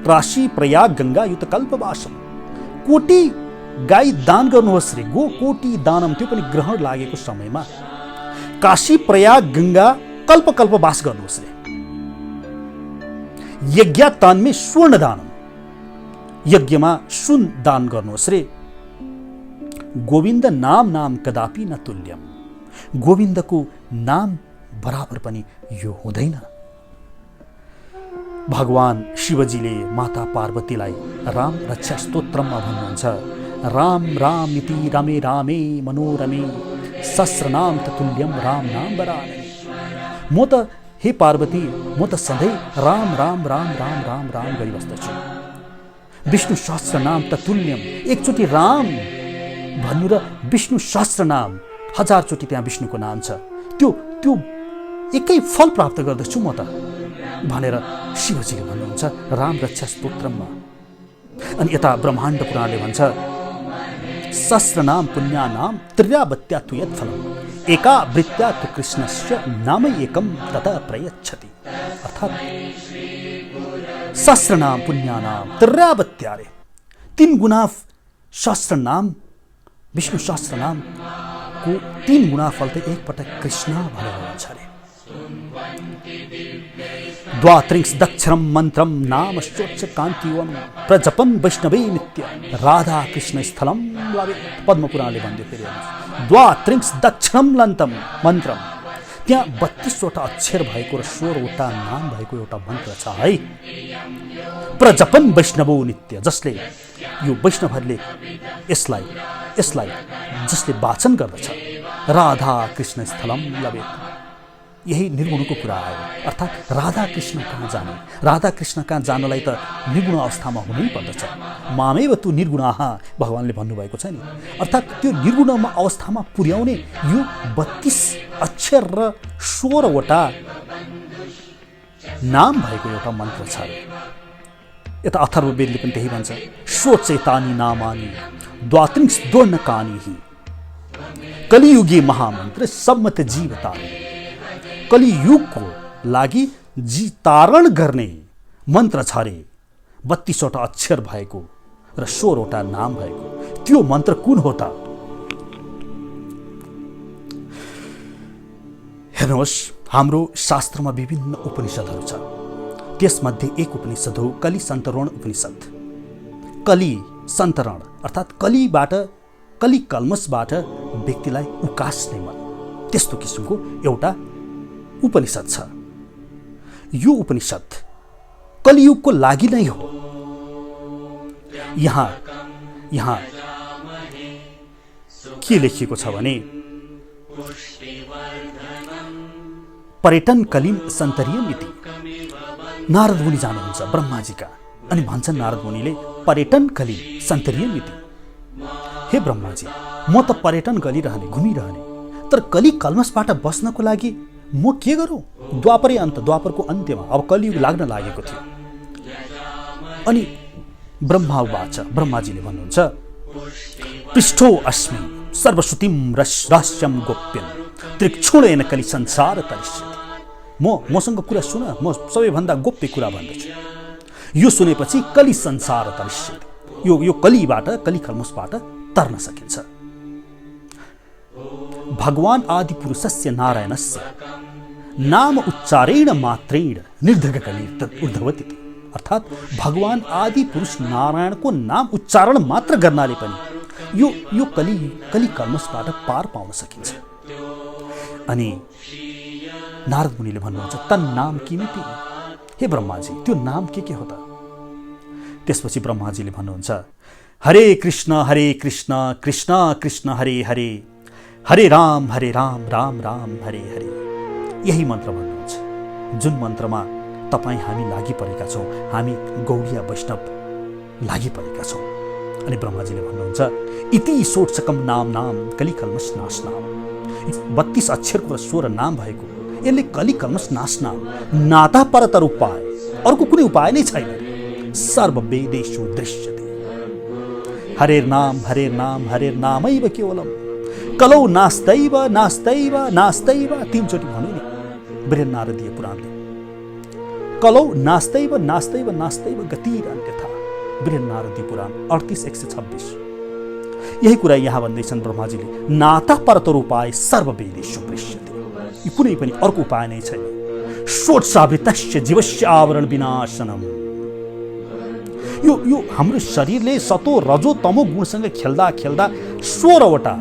काशी प्रयाग गंगा युत कल्पवासम। कोटि गाई दान गर्नुहोस् रे, गो कोटि दानम, त्यो पनि ग्रहण लागेको समयमा। काशी प्रयाग गंगा कल्प कल्प वास गर्नुहोस् रे। यज्ञातान्मे स्वर्ण दानम, यज्ञमा सुन दान गर्नुहोस् रे। गोविन्द नाम नाम कदापि न तुल्यम, गोविन्दको नाम बराबर पनि यो हुँदैन। भगवान शिवजीले माता पार्वतीलाई राम रक्षा स्तोत्रमा भन्नुहुन्छ राम राम इति रमे रामे मनोरमे सहस्रनाम तुल्यम राम नाम वरानने। म त हे पार्वती, म त सधैँ राम राम राम राम राम राम गरिबस्दछु। विष्णु सहस्र नाम तुल्यम, एकचोटि राम भन्नु र विष्णु सहस्र नाम, 1000 चोटि त्यहाँ विष्णुको नाम छ, त्यो एकै फल प्राप्त गर्दछु म त भनेर शिवजीले भन्नुहुन्छ राम रक्षा स्तोत्रमा। अनि यता ब्रह्माण्ड पुराणले भन्छ सहस्रनाम पुण्यानाम त्र्यावत्या तु यत्फलम् एका वृत्त्या तु कृष्णस्य नामै एकम तथा प्रयच्छति। अर्थात् सहस्रनाम पुण्यानाम त्र्यावत्या रे, 3 गुना सहस्रनाम विष्णु सहस्रनाम को 3 गुना फल त एकपटक कृष्ण भनेर भन्छ रे। द्वात्रिंश दक्षरम मंत्रम नाम शोच कांतिवम प्रजपन वैष्णवे नित्य राधा कृष्ण स्थलम लावे। पद्मपुराणले भन्दै फेरि द्वात्रिंश दक्षरम लन्तम मन्त्रम, त्यहाँ 32वटा अक्षर भएको र 16वटा नाम भएको एउटा मन्त्र छ है। प्रजपन वैष्णवो नित्य, जसले यो वैष्णवहरूले यसलाई जसले वाचन गर्दछ राधा कृष्ण स्थलम लवे। यही निर्गुणको कुरा आयो, अर्थात् राधा कृष्ण कहाँ जाने, राधा कृष्ण कहाँ जानलाई त निर्गुण अवस्थामा हुनै पर्दछ। मामेव तु निर्गुणाः भगवानले भन्नुभएको छ नि, अर्थात् त्यो निर्गुण अवस्थामा पुर्याउने यो 32 अक्षर र 16वटा नाम भएको एउटा मन्त्र छ। यता अथर्ववेदले पनि त्यही भन्छ स्वचेतानि नामानि द्वात्रिंश द्वर्णकानि कलियुगे महामन्त्र सम्मत जीवतानि। कलियुगको लागि तारण गर्ने मन्त्र छ रे, 32वटा अक्षर भएको र 16वटा नाम भएको। त्यो मन्त्र कुन हो त? हेर्नुहोस्, हाम्रो शास्त्रमा विभिन्न उपनिषदहरू छ। त्यसमध्ये एक उपनिषद हो कलि सन्तरण उपनिषद। कलि सन्तरण अर्थात् कलि कल्मसबाट व्यक्तिलाई उकास्ने मन, त्यस्तो किसिमको एउटा उपनिषद छ। यो उपनिषद कलियुगको लागि नै हो। यहाँ के लेखिएको छ भने पर्यटन कलिम सन्तरियम इति। नारद मुनि जानुहुन्छ ब्रह्माजीका, अनि भन्छन् नारद मुनिले पर्यटन कलिम सन्तरियम इति। हे ब्रह्माजी, म त पर्यटन गरिरहने, घुमिरहने, तर कलि कल्मसबाट बस्नको लागि म के गरौँ? द्वापरको अन्त्यमा अब कलियुग लाग्न लागेको थियो। अनि ब्रह्माजीले भन्नुहुन्छ पृष्ठो अस्मि सर्वश्रुतिम रहस्यम गोप्यम त्रिक्षुणेन कलि संसार तरिष्यति। मसँग कुरा सुन, म सबैभन्दा गोप्य कुरा भन्दछु। यो सुनेपछि कलि संसार तरिष्यति, यो कलिबाट, कलि कल्मसबाट तर्न सकिन्छ। भगवान आदि पुरुषस्य नारायणस्य नाम उच्चारेण मात्रेण निर्धगकलिर्त उद्धवति। अर्थात् भगवान आदि पुरुष नारायणको नाम उच्चारण मात्र गर्नाले पनि यो कलि कल्मसबाट पार पाउन सकिन्छ। अनि नारद मुनिले भन्नुहुन्छ तन् नाम किमिति। हे ब्रह्माजी, त्यो नाम के हो त? त्यसपछि ब्रह्माजीले भन्नुहुन्छ हरे कृष्ण कृष्ण कृष्ण हरे हरे, हरे राम राम राम हरे हरे। यही मन्त्र भन्नुहुन्छ, जुन मन्त्रमा तपाईँ हामी लागि परेका छौँ। हामी गौडीय वैष्णव लागि परेका छौँ। अनि ब्रह्माजीले भन्नुहुन्छ इति षोडशकम नाम नाम कलिकल्मष नाश नाम। 32 अक्षरको र 16 नाम भएको यसले कलिकल्मष नाश नाम नाता परतर उपाय, अर्को कुनै उपाय नै छैन। सर्ववेदेषु दृश्यते हरेर नाम हरेर नामैव केवलम कलौ नास्दैव नास्दैव नास्दैव। 3 चोटि भन्यो नि बृहन्नारदीय पुराणले। कलौ नास्दैव नास्दैव नास्दैव गतिर अन्यथा। बृहन्नारदीय पुराण 38:126। यही कुरा यहाँ भन्दैछन् ब्रह्माजीले, नाता परतर उपाय सर्ववेदेषु दृश्यते। यो कुनै पनि अर्को उपाय नै छैन। षोडशावृतस्य जीवस्य आवरण विनाशनम। यो हाम्रो शरीरले सतो रजो तमो गुणसँग खेल्दा खेल्दा 16वटा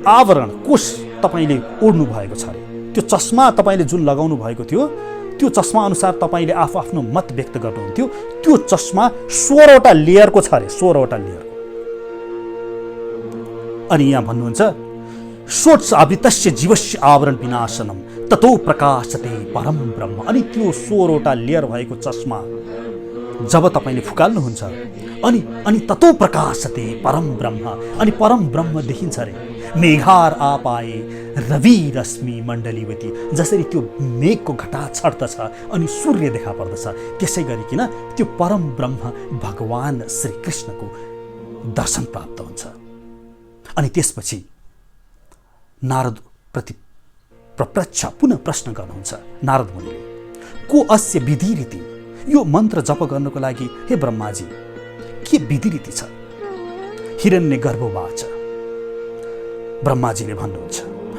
आवरण कोष तपाईले ओढ्नु भएको छ रे। त्यो चस्मा तपाईले जुन लगाउनु भएको थियो, त्यो चस्मा अनुसार तपाईले आफ्नो मत व्यक्त गर्नुहुन्थ्यो। त्यो चस्मा 16वटा लेयरको छ रे, 16वटा लेयरको। अनि यहाँ भन्नुहुन्छ षोडशावृतस्य जीवस्य आवरण विनाशनम ततो प्रकाशते परम ब्रह्म। अनि त्यो 16वटा लेयर भएको चस्मा जब तपाईले फुकाल्नुहुन्छ अनि ततो प्रकाशते परम ब्रह्म, अनि परम ब्रह्म देखिन्छ रे। मेघार आपाए रवि रश्मि मण्डलीवती। जसरी त्यो मेघको घटा छर्दछ अनि सूर्य देखा पर्दछ, त्यसै गरिकन त्यो परम ब्रह्म भगवान श्री कृष्णको दर्शन प्राप्त हुन्छ। अनि त्यसपछि नारद प्रति प्रप्रच्छ पुनः प्रश्न गर्नुहुन्छ नारद मुनिले, को अस्य विधि रीति। यो मन्त्र जप गर्नको लागि हे ब्रह्माजी के विधि रीति छ। हिरण्यगर्भवाच। ब्रह्माजीले भन्नुहुन्छ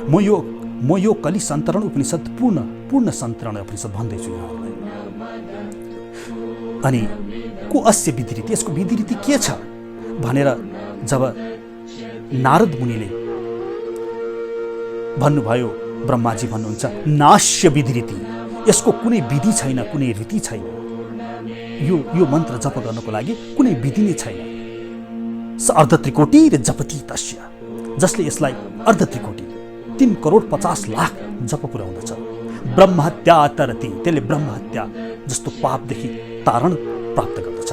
म यो कलि सन्तरण उपनिषद पूर्ण सन्तरण उपनिषद भन्दैछु यहाँहरूलाई। अनि को अस्य विधि रीति, यसको विधि रीति के छ भनेर जब नारद मुनिले भन्नुभयो, ब्रह्माजी भन्नुहुन्छ नाश्य विधि रीति। यसको कुनै विधि छैन, कुनै रीति छैन। यो मन्त्र जप गर्नको लागि कुनै विधि नै छैन। स अर्धत्रिकोटी र जपति तस्य। जसले यसलाई अर्धत्रिकोटी 3,50,00,000 जप पुर्याउँदछ। ब्रह्महत्या तरति, त्यसले ब्रह्महत्या जस्तो पापदेखि तारण प्राप्त गर्दछ।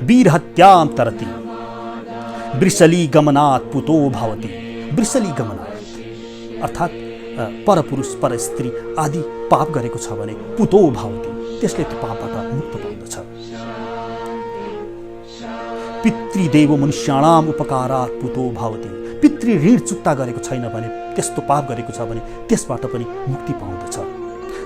वीरहत्याम तरति वृषली गमनात् पुतो भवति। वृषली गमनात् अर्थात् परपुरुष पर स्त्री आदि पाप गरेको छ भने पुतो भवति, त्यसले त्यो पापबाट मुक्त पाउँदछ। पितृदेव मनुष्याणाम उपकारात् पुतो भवति। पितृ ऋण चुक्ता गरेको छैन भने, त्यस्तो पाप गरेको छ भने त्यसबाट पनि मुक्ति पाउँदछ।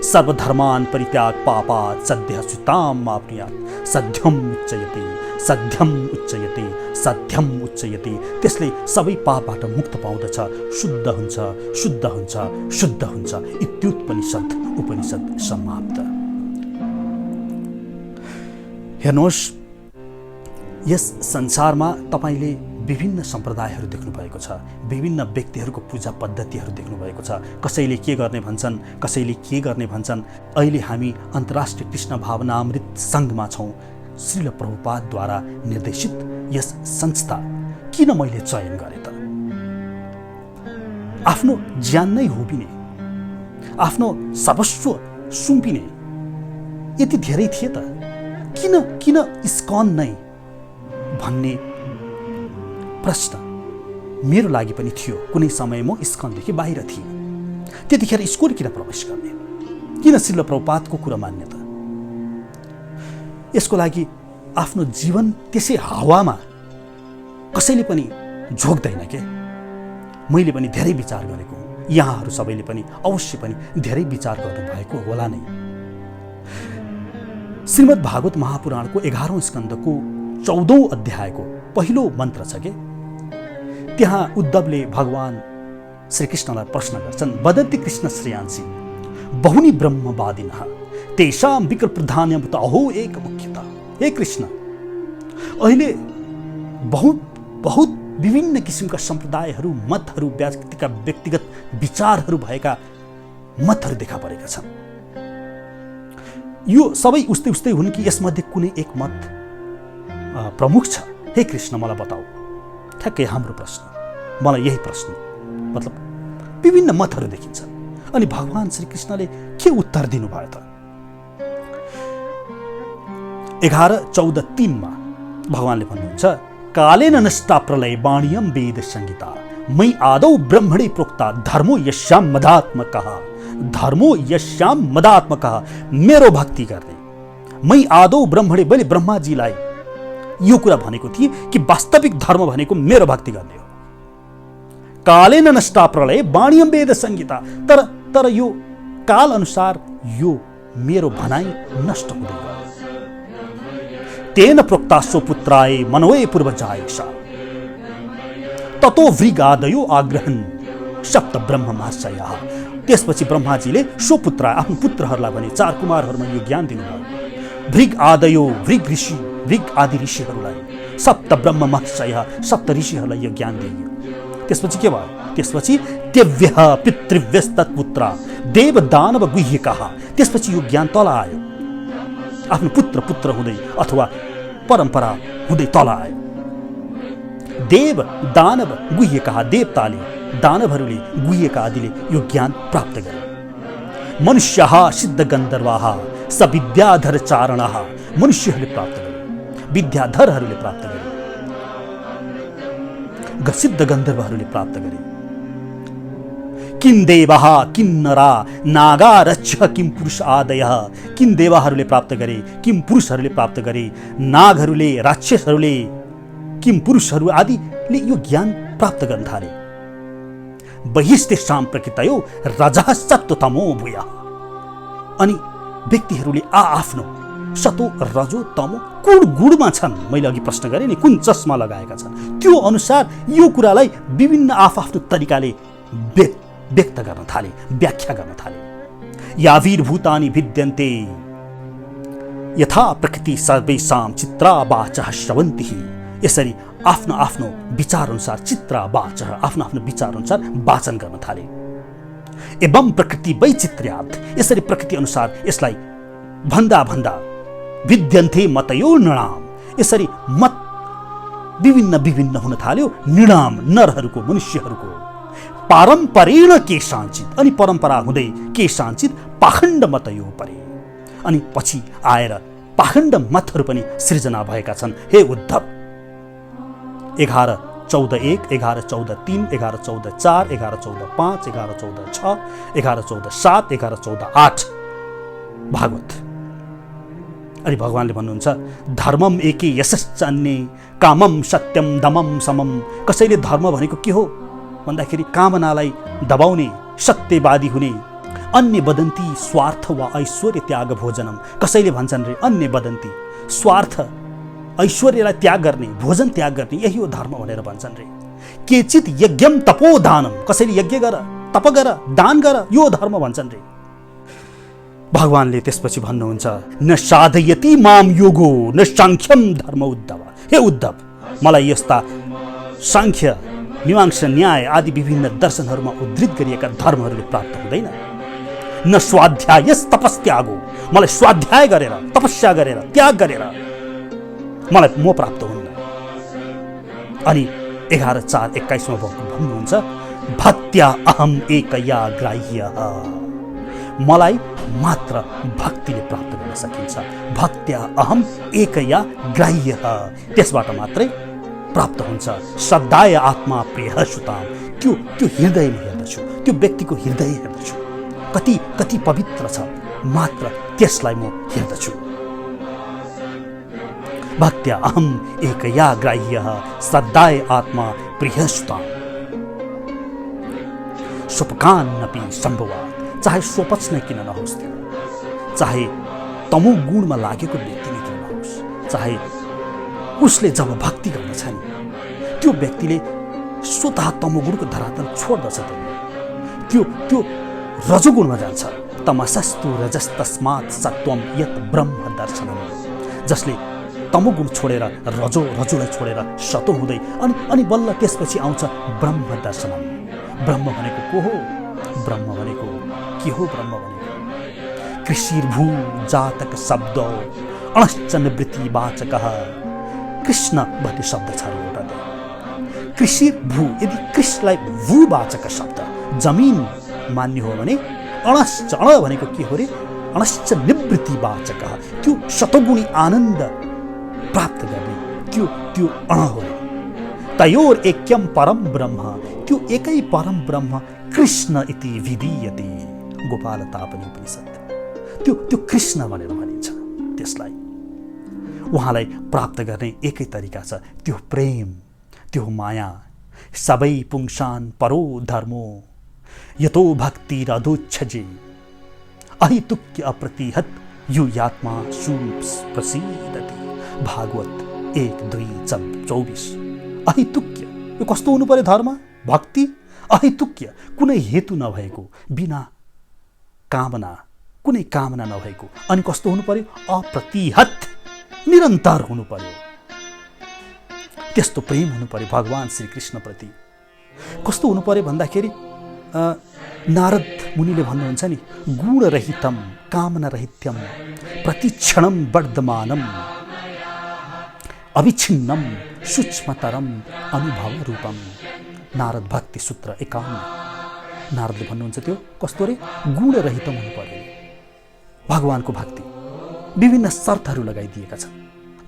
सर्वधर्मान परित्याग पापात् सद्य सुताम माप्नुयात्। सध्यम उच्चयते सध्यम उच्चयते सध्यम उच्चयते। त्यसले सबै पापबाट मुक्त पाउँदछ, शुद्ध हुन्छ शुद्ध हुन्छ शुद्ध हुन्छ। इत्युत्पनिषद उपनिषद समाप्त। हेर्नुहोस्, यस संसारमा तपाईले विभिन्न सम्प्रदायहरू देख्नु भएको छ, विभिन्न व्यक्तिहरूको पूजा पद्धतिहरू देख्नु भएको छ। कसैले के गर्ने भन्छन्, कसैले के गर्ने भन्छन्। अहिले हामी अन्तर्राष्ट्रिय कृष्ण भावनामृत सङ्घमा छौँ। श्रील प्रभुपादद्वारा निर्देशित यस संस्था किन मैले चयन गरेँ त? आफ्नो ज्यान नै होबिने, आफ्नो सर्वस्व सुम्पिने यति धेरै थिए त किन इस्कन नै भन्ने प्रश्न मेरो लागि पनि थियो। कुनै समय म इस्कनदेखि बाहिर थिएँ। त्यतिखेर स्कुल किन प्रवेश गर्ने, किन श्रील प्रभुपादको कुरा मान्ने त? यसको लागि आफ्नो जीवन त्यसै हावामा कसैले पनि झोक्दैन के। मैले पनि धेरै विचार गरेको, यहाँहरू सबैले पनि अवश्य पनि धेरै विचार गर्नुभएको होला नै। श्रीमद् भागवत महापुराणको 11औं स्कन्धको 14औं अध्यायको पहिलो मन्त्र छ के। त्यहाँ उद्धवले भगवान श्रीकृष्णलाई प्रश्न गर्छन्, वदन्ति कृष्ण श्रेयांसी बहुनी ब्रह्मवादिनः तेषां विकल्प प्रधान्यं त अहो एक मुख्यता। हे कृष्ण, अहिले बहुत विभिन्न किसिमका सम्प्रदायहरू, मतहरू, व्यक्तिगत विचारहरू भएका मतहरू देखा परेका छन्। यो सबै उस्तै हुन् कि यसमध्ये कुनै एक मत प्रमुख छ? हे कृष्ण, मलाई बताऊ। ठ्याक्कै हाम्रो प्रश्न, मलाई यही प्रश्न, मतलब विभिन्न मतहरू देखिन्छ। अनि भगवान श्रीकृष्णले के उत्तर दिनुभयो त? 11:14-3 मा भगवानले भन्नुहुन्छ कालेन नष्टा प्रलय वाणियम वेद संहिता मै आदौ ब्रह्मणे प्रोक्ता धर्मो यस्याम मदात्मकः मेरो भक्ति गर्ने मै आदौ ब्रह्मणे मैले ब्रह्माजीलाई यो कुरा भनेको थिएँ कि वास्तविक धर्म भनेको मेरो भक्ति गर्ने हो। कालेन नष्टा प्रलय वाणियम वेद संहिता तर यो काल अनुसार यो मेरो भनाइ नष्ट हुँदै गयो। तेन प्रोक्ता स्वपुत्राय मनवे पूर्वजायसा ततो वृगादयो आग्रहन् सप्त ब्रह्म महर्षयः। त्यसपछि ब्रह्माजीले स्वपुत्र आफ्नो पुत्रहरूलाई भने 4 कुमारहरूमा यो ज्ञान दिनुभयो। वृग आदि ऋषिहरूलाई सप्त ब्रह्म महर्षयः 7 ऋषिहरूलाई यो ज्ञान दिइयो। त्यसपछि के भयो? त्यसपछि तेभ्यः पितृव्यस्तत्पुत्र देव दानव गुह्यकः। त्यसपछि यो ज्ञान तल आयो, आफ्नो पुत्र हुँदै अथवा परम्परा हुँदै तल आयो। देव दानव गुह्यकः, देवताले दानवहरूले गुह्यका आदिले यो ज्ञान प्राप्त गरे। मनुष्यः सिद्ध गन्धर्वाः स विद्याधर चारणः, मनुष्यहरूले प्राप्त गरे, विद्याधरहरूले प्राप्त गरे, सिद्ध गन्धर्वहरूले प्राप्त गरे। किन देवः किन्नरा नागा रक्ष किम पुरुष आदयः, किन देवहरूले प्राप्त गरे, किम पुरुषहरूले प्राप्त गरे, नागहरूले राक्षसहरूले किम पुरुषहरू आदिले यो ज्ञान प्राप्त गर्न थाले। बहिस्तेषां प्रकृतयो रजः सत्त्वतमो भूयः। अनि व्यक्तिहरूले आफ्नो सतो रजो तमो कुन गुणमा छन्, मैले अघि प्रश्न गरेँ नि, कुन चस्मा लगाएका छन्, त्यो अनुसार यो कुरालाई विभिन्न आफ्नो तरिकाले व्यक्त गर्न थाले, व्याख्या गर्न थाले। यावीर्भूतानि भिद्यन्ते यथा प्रकृति सर्वेषां चित्रावाचः श्रवन्ति। यसरी आफ्नो विचार अनुसार चित्रावाचः आफ्नो विचार अनुसार वाचन गर्न थाले। एवं प्रकृति वैचित्र्यात्, यसरी प्रकृति अनुसार यसलाई भन्दा विद्यन्ते मतयो नृणाम, यसरी मत विभिन्न हुन थाल्यो नृणाम, नरहरूको मनुष्यहरूको। पारम्परेण केशाञ्चित, अनि परम्परा हुँदै केशाञ्चित पाखण्ड मतयो परे, अनि पछि आएर पाखण्ड मतहरू पनि सृजना भएका छन्। हे उद्धव 11:14-1, 11:14-3, 11:14-4, 11:14-5, 11:14-6, 11:14-7, 11:14-8 भागवत। अनि भगवानले भन्नुहुन्छ धर्मम एके यशश्चान्ये कामम सत्यम दमम समम। कसैले धर्म भनेको के हो भन्दाखेरि कामनालाई दबाउने, सत्यवादी हुने। अन्य वदन्ती स्वार्थ वा ऐश्वर्य त्याग भोजनम, कसैले भन्छन् रे अन्य वदन्ती स्वार्थ ऐश्वर्यलाई त्याग गर्ने, भोजन त्याग गर्ने, यही हो धर्म भनेर भन्छन् रे। केचित यज्ञम तपोदानम, कसैले यज्ञ गर, तप गर, दान गर, यो धर्म भन्छन् रे। भगवानले त्यसपछि भन्नुहुन्छ न साधयति माम योगो न सांख्यम धर्म उद्धव। हे उद्धव, मलाई यस्ता सांख्य मीमांसा न्याय आदि विभिन्न दर्शनहरूमा उद्धृत गरिएका धर्महरूले प्राप्त हुँदैन। न स्वाध्यायस तपस्त्यागो, मलाई स्वाध्याय गरेर तपस्या गरेर त्याग गरेर मलाई म प्राप्त हुन्न। अनि 11:4-21 मा भन्नुहुन्छ भक्त्या अहम एकया ग्राह्य, मलाई मात्र भक्तिले प्राप्त गर्न सकिन्छ। भक्त्या अहम एकया ग्राह्य, त्यसबाट मात्रै प्राप्त हुन्छ। श्रद्धाय आत्मा प्रिय सुताम, त्यो हृदयमा हेर्दछु, त्यो व्यक्तिको हृदय हेर्दछु, कति पवित्र छ, मात्र त्यसलाई म हेर्दछु। भक्त्या अहम एकया ग्राह्य श्रद्धाय आत्मा प्रिय सुताम। स्वपकान्नपि सम्भवात्, चाहे स्वपच नै किन नहोस्, त्यो चाहे तमो गुणमा लागेको व्यक्ति नै किन नहोस्, चाहे उसले जब भक्ति गर्दछ नि त्यो व्यक्तिले स्वतः तमोगुणको धरातल छोड्दछ। त्यो रजोगुणमा जान्छ। तमसस्तु रजस्तस्मात् सत्वम यत ब्रह्म दर्शनम, जसले तमोगुण छोडेर रजोलाई छोडेर सतो हुँदै अनि बल्ल त्यसपछि आउँछ ब्रह्म दर्शनम। ब्रह्म भनेको को हो? ब्रह्म भनेको के हो? ब्रह्म भनेको कृषिर्भू जातक शब्द अणश्च निवृत्तिवाचक। कृष्ण भन्ने शब्द छ एउटा। कृषि भू, यदि कृषलाई भूवाचक शब्द जमिन मान्ने हो भने अणश्च, अण भनेको के हो रे? अणश्च प्रीतिवाचक त्यो शतगुणी आनन्द प्राप्त गर्ने त्यो अणहोले तयोर ऐक्यम परम ब्रह्म त्यो एकै परम ब्रह्म कृष्ण इति विधीयते गोपालता पनि उपनिषद त्यो कृष्ण भनेर भनिन्छ त्यसलाई उहाँलाई प्राप्त गर्ने एकै तरिका छ त्यो प्रेम त्यो माया सबै पुंसान परो धर्मो यतो भक्ति रदोच्छजे अहितुक्य अप्रतिहत यो यात्मा सुप्रसीदति भागवत 1:2-24 अहितुक्य यो कस्तो हुनु पर्यो धर्म भक्ति अहितुक्य कुनै हेतु नभएको बिना कामना कुनै कामना नभएको अनि कस्तो हुनु पर्यो अप्रतिहत निरन्तर हुनु पर्यो त्यस्तो प्रेम हुनु पर्यो भगवान श्री कृष्ण प्रति कस्तो हुनु पर्यो भन्दाखेरि नारद मुनिले भन्नुहुन्छ नि गुणरहितम कामनारहित्यम प्रतिक्षणम वर्धमानम अविच्छिन्नम सूक्ष्मतरम अनुभव रूपम नारद भक्ति सूत्र 51 नारदले भन्नुहुन्छ त्यो कस्तो रे गुणरहितम हुनु पर्यो भगवानको भक्ति विभिन्न शर्तहरू लगाइदिएका छन्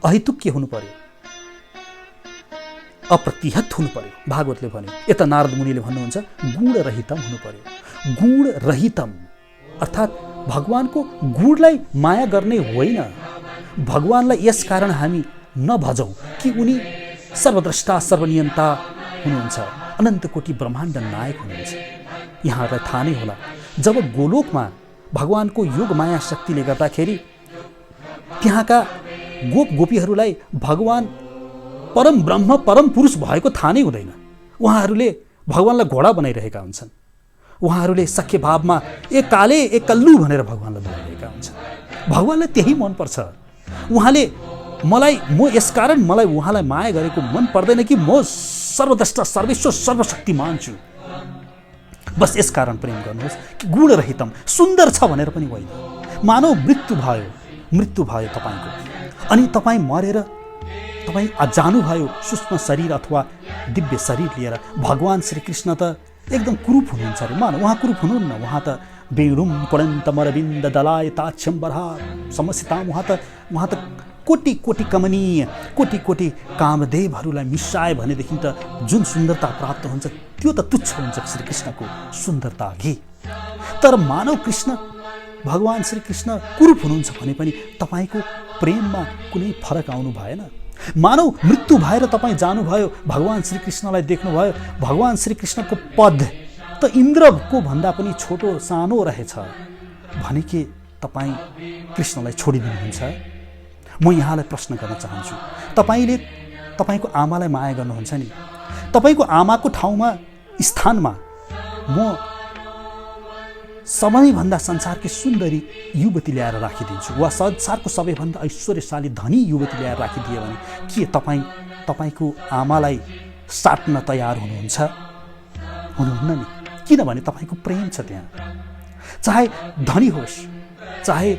अहितुक्य हुनु पर्यो अप्रतिहत हुनु पर्यो भागवतले भन्यो यता नारद मुनिले भन्नुहुन्छ गुणरहितम हुनु पर्यो गुणरहितम अर्थात् भगवानको गुणलाई माया गर्ने होइन भगवानलाई यस कारण हामी नभजौँ कि उनी सर्वद्रष्टा सर्वनियन्ता हुनुहुन्छ अनन्त कोटि ब्रह्माण्ड नायक हुनुहुन्छ यहाँहरूलाई थाहा नै होला जब गोलोकमा भगवानको योग माया शक्तिले गर्दाखेरि त्यहाँका गोप गोपीहरूलाई भगवान परम ब्रह्म परम पुरुष भएको थाहा नै हुँदैन उहाँहरूले भगवानलाई घोडा बनाइरहेका हुन्छन् उहाँहरूले सख्य भावमा एक काले एक कल्लु भनेर भगवानलाई बोलिरहेका हुन्छन् भगवानलाई त्यही मनपर्छ उहाँले मलाई म यसकारण मलाई उहाँलाई माया गरेको मन पर्दैन कि म सर्वद्रष्टा सर्वेश्वर सर्वशक्तिमान छु बस यसकारण प्रेम गर्नुहोस् कि गुणरहितम सुन्दर छ भनेर पनि होइन मानव मृत्यु भयो तपाईँको अनि तपाईँ मरेर तपाईँ जानुभयो सूक्ष्म शरीर अथवा दिव्य शरीर लिएर भगवान श्रीकृष्ण त एकदम कुरूप हुनुहुन्छ अरे मानव उहाँ कुरूप हुनुहुन्न उहाँ त बेरुम पडन्तमरविन्द दलाय ताक्षम बरहा समसिताम उहाँ त कोटि कोटि कमनीय कोटि कोटि कामदेवहरूलाई मिसाए भनेदेखि त जुन सुन्दरता प्राप्त हुन्छ त्यो त तुच्छ हुन्छ श्रीकृष्णको सुन्दरता घि तर मानव कृष्ण भगवान श्रीकृष्ण कुरूप हुनुहुन्छ भने पनि तपाईँको प्रेममा कुनै फरक आउनु भएन मानव मृत्यु भएर तपाईँ जानुभयो भगवान श्रीकृष्णलाई देख्नुभयो भगवान श्रीकृष्णको पद त इन्द्रको भन्दा पनि छोटो सानो रहेछ भने के तपाईँ कृष्णलाई छोडिदिनुहुन्छ म यहाँलाई प्रश्न गर्न चाहन्छु तपाईले तपाईको आमालाई माया गर्नुहुन्छ नि तपाईको आमाको ठाउँमा स्थानमा म सबैभन्दा संसारकी सुन्दरी युवती ल्याएर राखिदिन्छु वा संसारको सबैभन्दा ऐश्वर्यशाली धनी युवती ल्याएर राखिदिए भने के तपाईको आमालाई साट्न तयार हुनुहुन्न नि किनभने तपाईको प्रेम छ त्यहाँ चाहे धनी होस् चाहे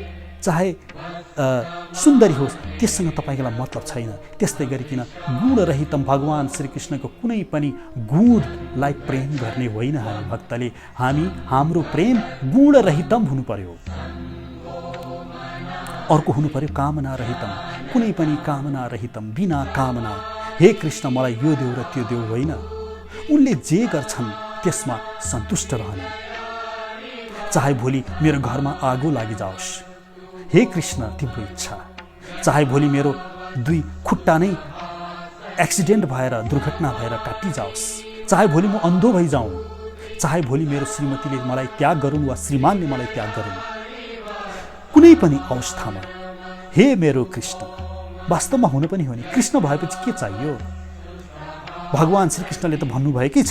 सुन्दरी होस् त्यससँग तपाईको मतलब छैन त्यस्तै गरिकन गुणरहितम भगवान श्रीकृष्णको कुनै पनि गुणलाई प्रेम गर्ने होइन हामी भक्तले हाम्रो प्रेम गुणरहितम हुनु पर्यो अर्को हुनु पर्यो कामना रहितम कुनै पनि कामना रहितम बिना कामना हे कृष्ण मलाई यो देऊ र त्यो देऊ होइन उनले जे गर्छन् त्यसमा सन्तुष्ट रहने चाहे भोलि मेरो घरमा आगो लागि जाओस् हे कृष्ण तिम्रो इच्छा चाहे भोलि मेरो दुई खुट्टा नै एक्सिडेन्ट भएर दुर्घटना भएर काटिजाओस् चाहे भोलि म अन्धो भइजाउँ चाहे भोलि मेरो श्रीमतीले मलाई त्याग गरून् वा श्रीमानले मलाई त्याग गरून् कुनै पनि अवस्थामा हे मेरो कृष्ण वास्तवमा हुनु पनि हो नि कृष्ण भएपछि के चाहियो भगवान श्रीकृष्णले त भन्नुभएकै छ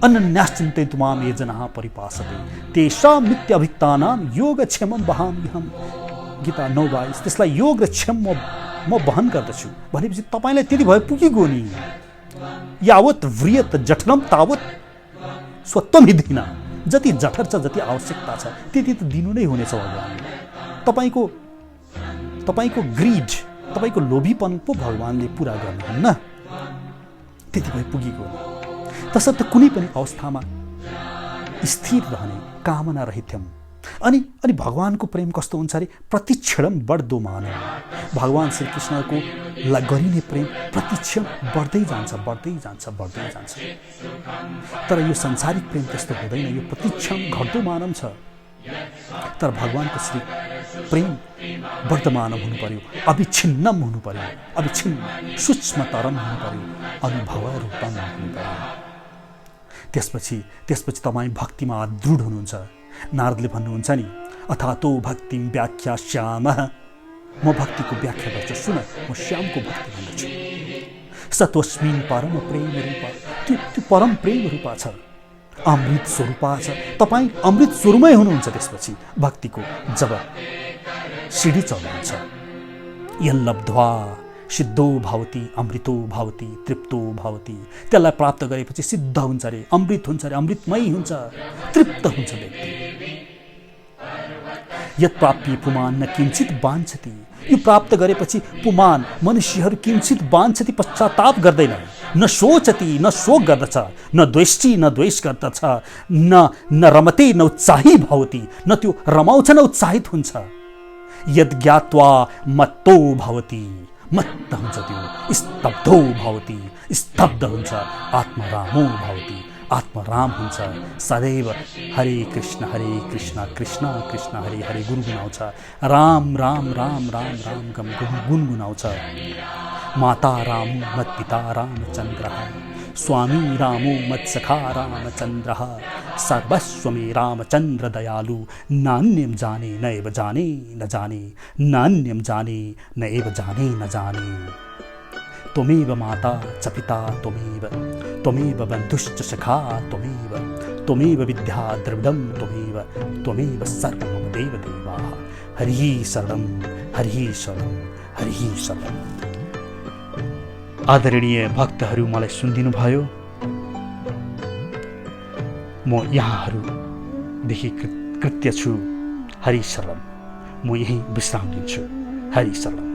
अनन्याश्चिन्तयन्तु माम ये जनाः परिपासते तेषां नित्यभिक्तानां योगक्षेमं वहाम्यहम् गीता 9:22 त्यसलाई योग र क्षम म वहन गर्दछु भनेपछि तपाईलाई त्यति भए पुगेको नि यावत व्रियत जठरम तावत स्वत्वम हिदिन जति जठर छ जति आवश्यकता छ त्यति त दिनु नै हुनेछ भगवानले तपाईको ग्रीड तपाईको लोभीपन पो भगवानले पूरा गर्नुहुन्न त्यति भए पुगेको तसर्थ कुनै पनि अवस्थामा स्थिर रहने कामना रहित्यम अनि अनि भगवानको प्रेम कस्तो हुन्छ अरे प्रतिक्षण बढ्दो मानव। भगवान श्रीकृष्णको गरिने प्रेम प्रतिक्षण बढ्दै जान्छ बढ्दै जान्छ बढ्दै जान्छ। तर यो संसारिक प्रेम त्यस्तो हुँदैन, यो प्रतिक्षण घट्दो मानव छ। तर भगवानको श्री प्रेम वर्तमानम हुनु पर्यो, अविच्छिन्नम हुनु पर्यो, अविच्छिन्न सूक्ष्मतरम हुनु पर्यो, अनुभव रूपम हुनु पर्यो। त्यसपछि तपाईँ भक्तिमा दृढ हुनुहुन्छ। नारदले भन्नुहुन्छ नि, अथातो भक्तिम व्याख्यास्याम, म भक्तिको व्याख्या गर्छु, सुन, म श्यामको भक्ति भन्दछु। सत्वस्मिन् परम प्रेम रूपा, त्यो परम प्रेम रूपा छ, अमृत स्वरूपा छ। तपाईँ अमृत स्वरूपमै हुनुहुन्छ। त्यसपछि भक्तिको जब सिडी चल्नुहुन्छ, यल्लब्ध्वा सिद्धो भवति अमृतो भवति तृप्तो भवति, त्यसलाई प्राप्त गरेपछि सिद्ध हुन्छ रे, अमृत हुन्छ रे, अमृतमय हुन्छ, तृप्त हुन्छ व्यक्ति। यत् प्राप्य पुमान न किञ्चित वाञ्छति, यो प्राप्त गरेपछि पुमान मनुष्यहरू किञ्चित वाञ्छति, पश्चाताप गर्दैन, न शोचति, न शोक गर्दछ, न द्वेष्टि, न द्वेष गर्दछ, न रमते, न उत्साही भवति, न त्यो रमाउँछ न उत्साहित हुन्छ। यद् ज्ञात्वा मत्तो भवति, मत्त हुन्छ त्यो, स्तब्धो भवति, स्तब्ध हुन्छ, आत्मरामो भवति, आत्मराम हुन्छ। सदैव हरे कृष्ण कृष्ण कृष्ण हरे हरे गुनगुनाउँछ, राम राम राम राम राम गम गुनगुनाउँछ। माता रामो मत्पिता रामचन्द्रः, स्वामी रामो मत्सखा रामचन्द्रः, सर्वस्व मे रामचन्द्र दयालु, नान्यं जाने नैव जाने न जाने, नान्यं जाने नैव जाने न जाने। त्वमेव माता च पिता त्वमेव, त्वमेव बन्धुश्च सखा त्वमेव, त्वमेव विद्या द्रविडं त्वमेव, त्वमेव सर्वं मम देवदेवः। हरिः शरणं हरिः शरणं हरिः शरणं। आदरणीय भक्तहरू, मलाई सुनिदिनु भयो। म यहाँहरूदेखि कृत्य छु। हरि शरणम। म यही विश्राम लिन्छु। हरि शरणम।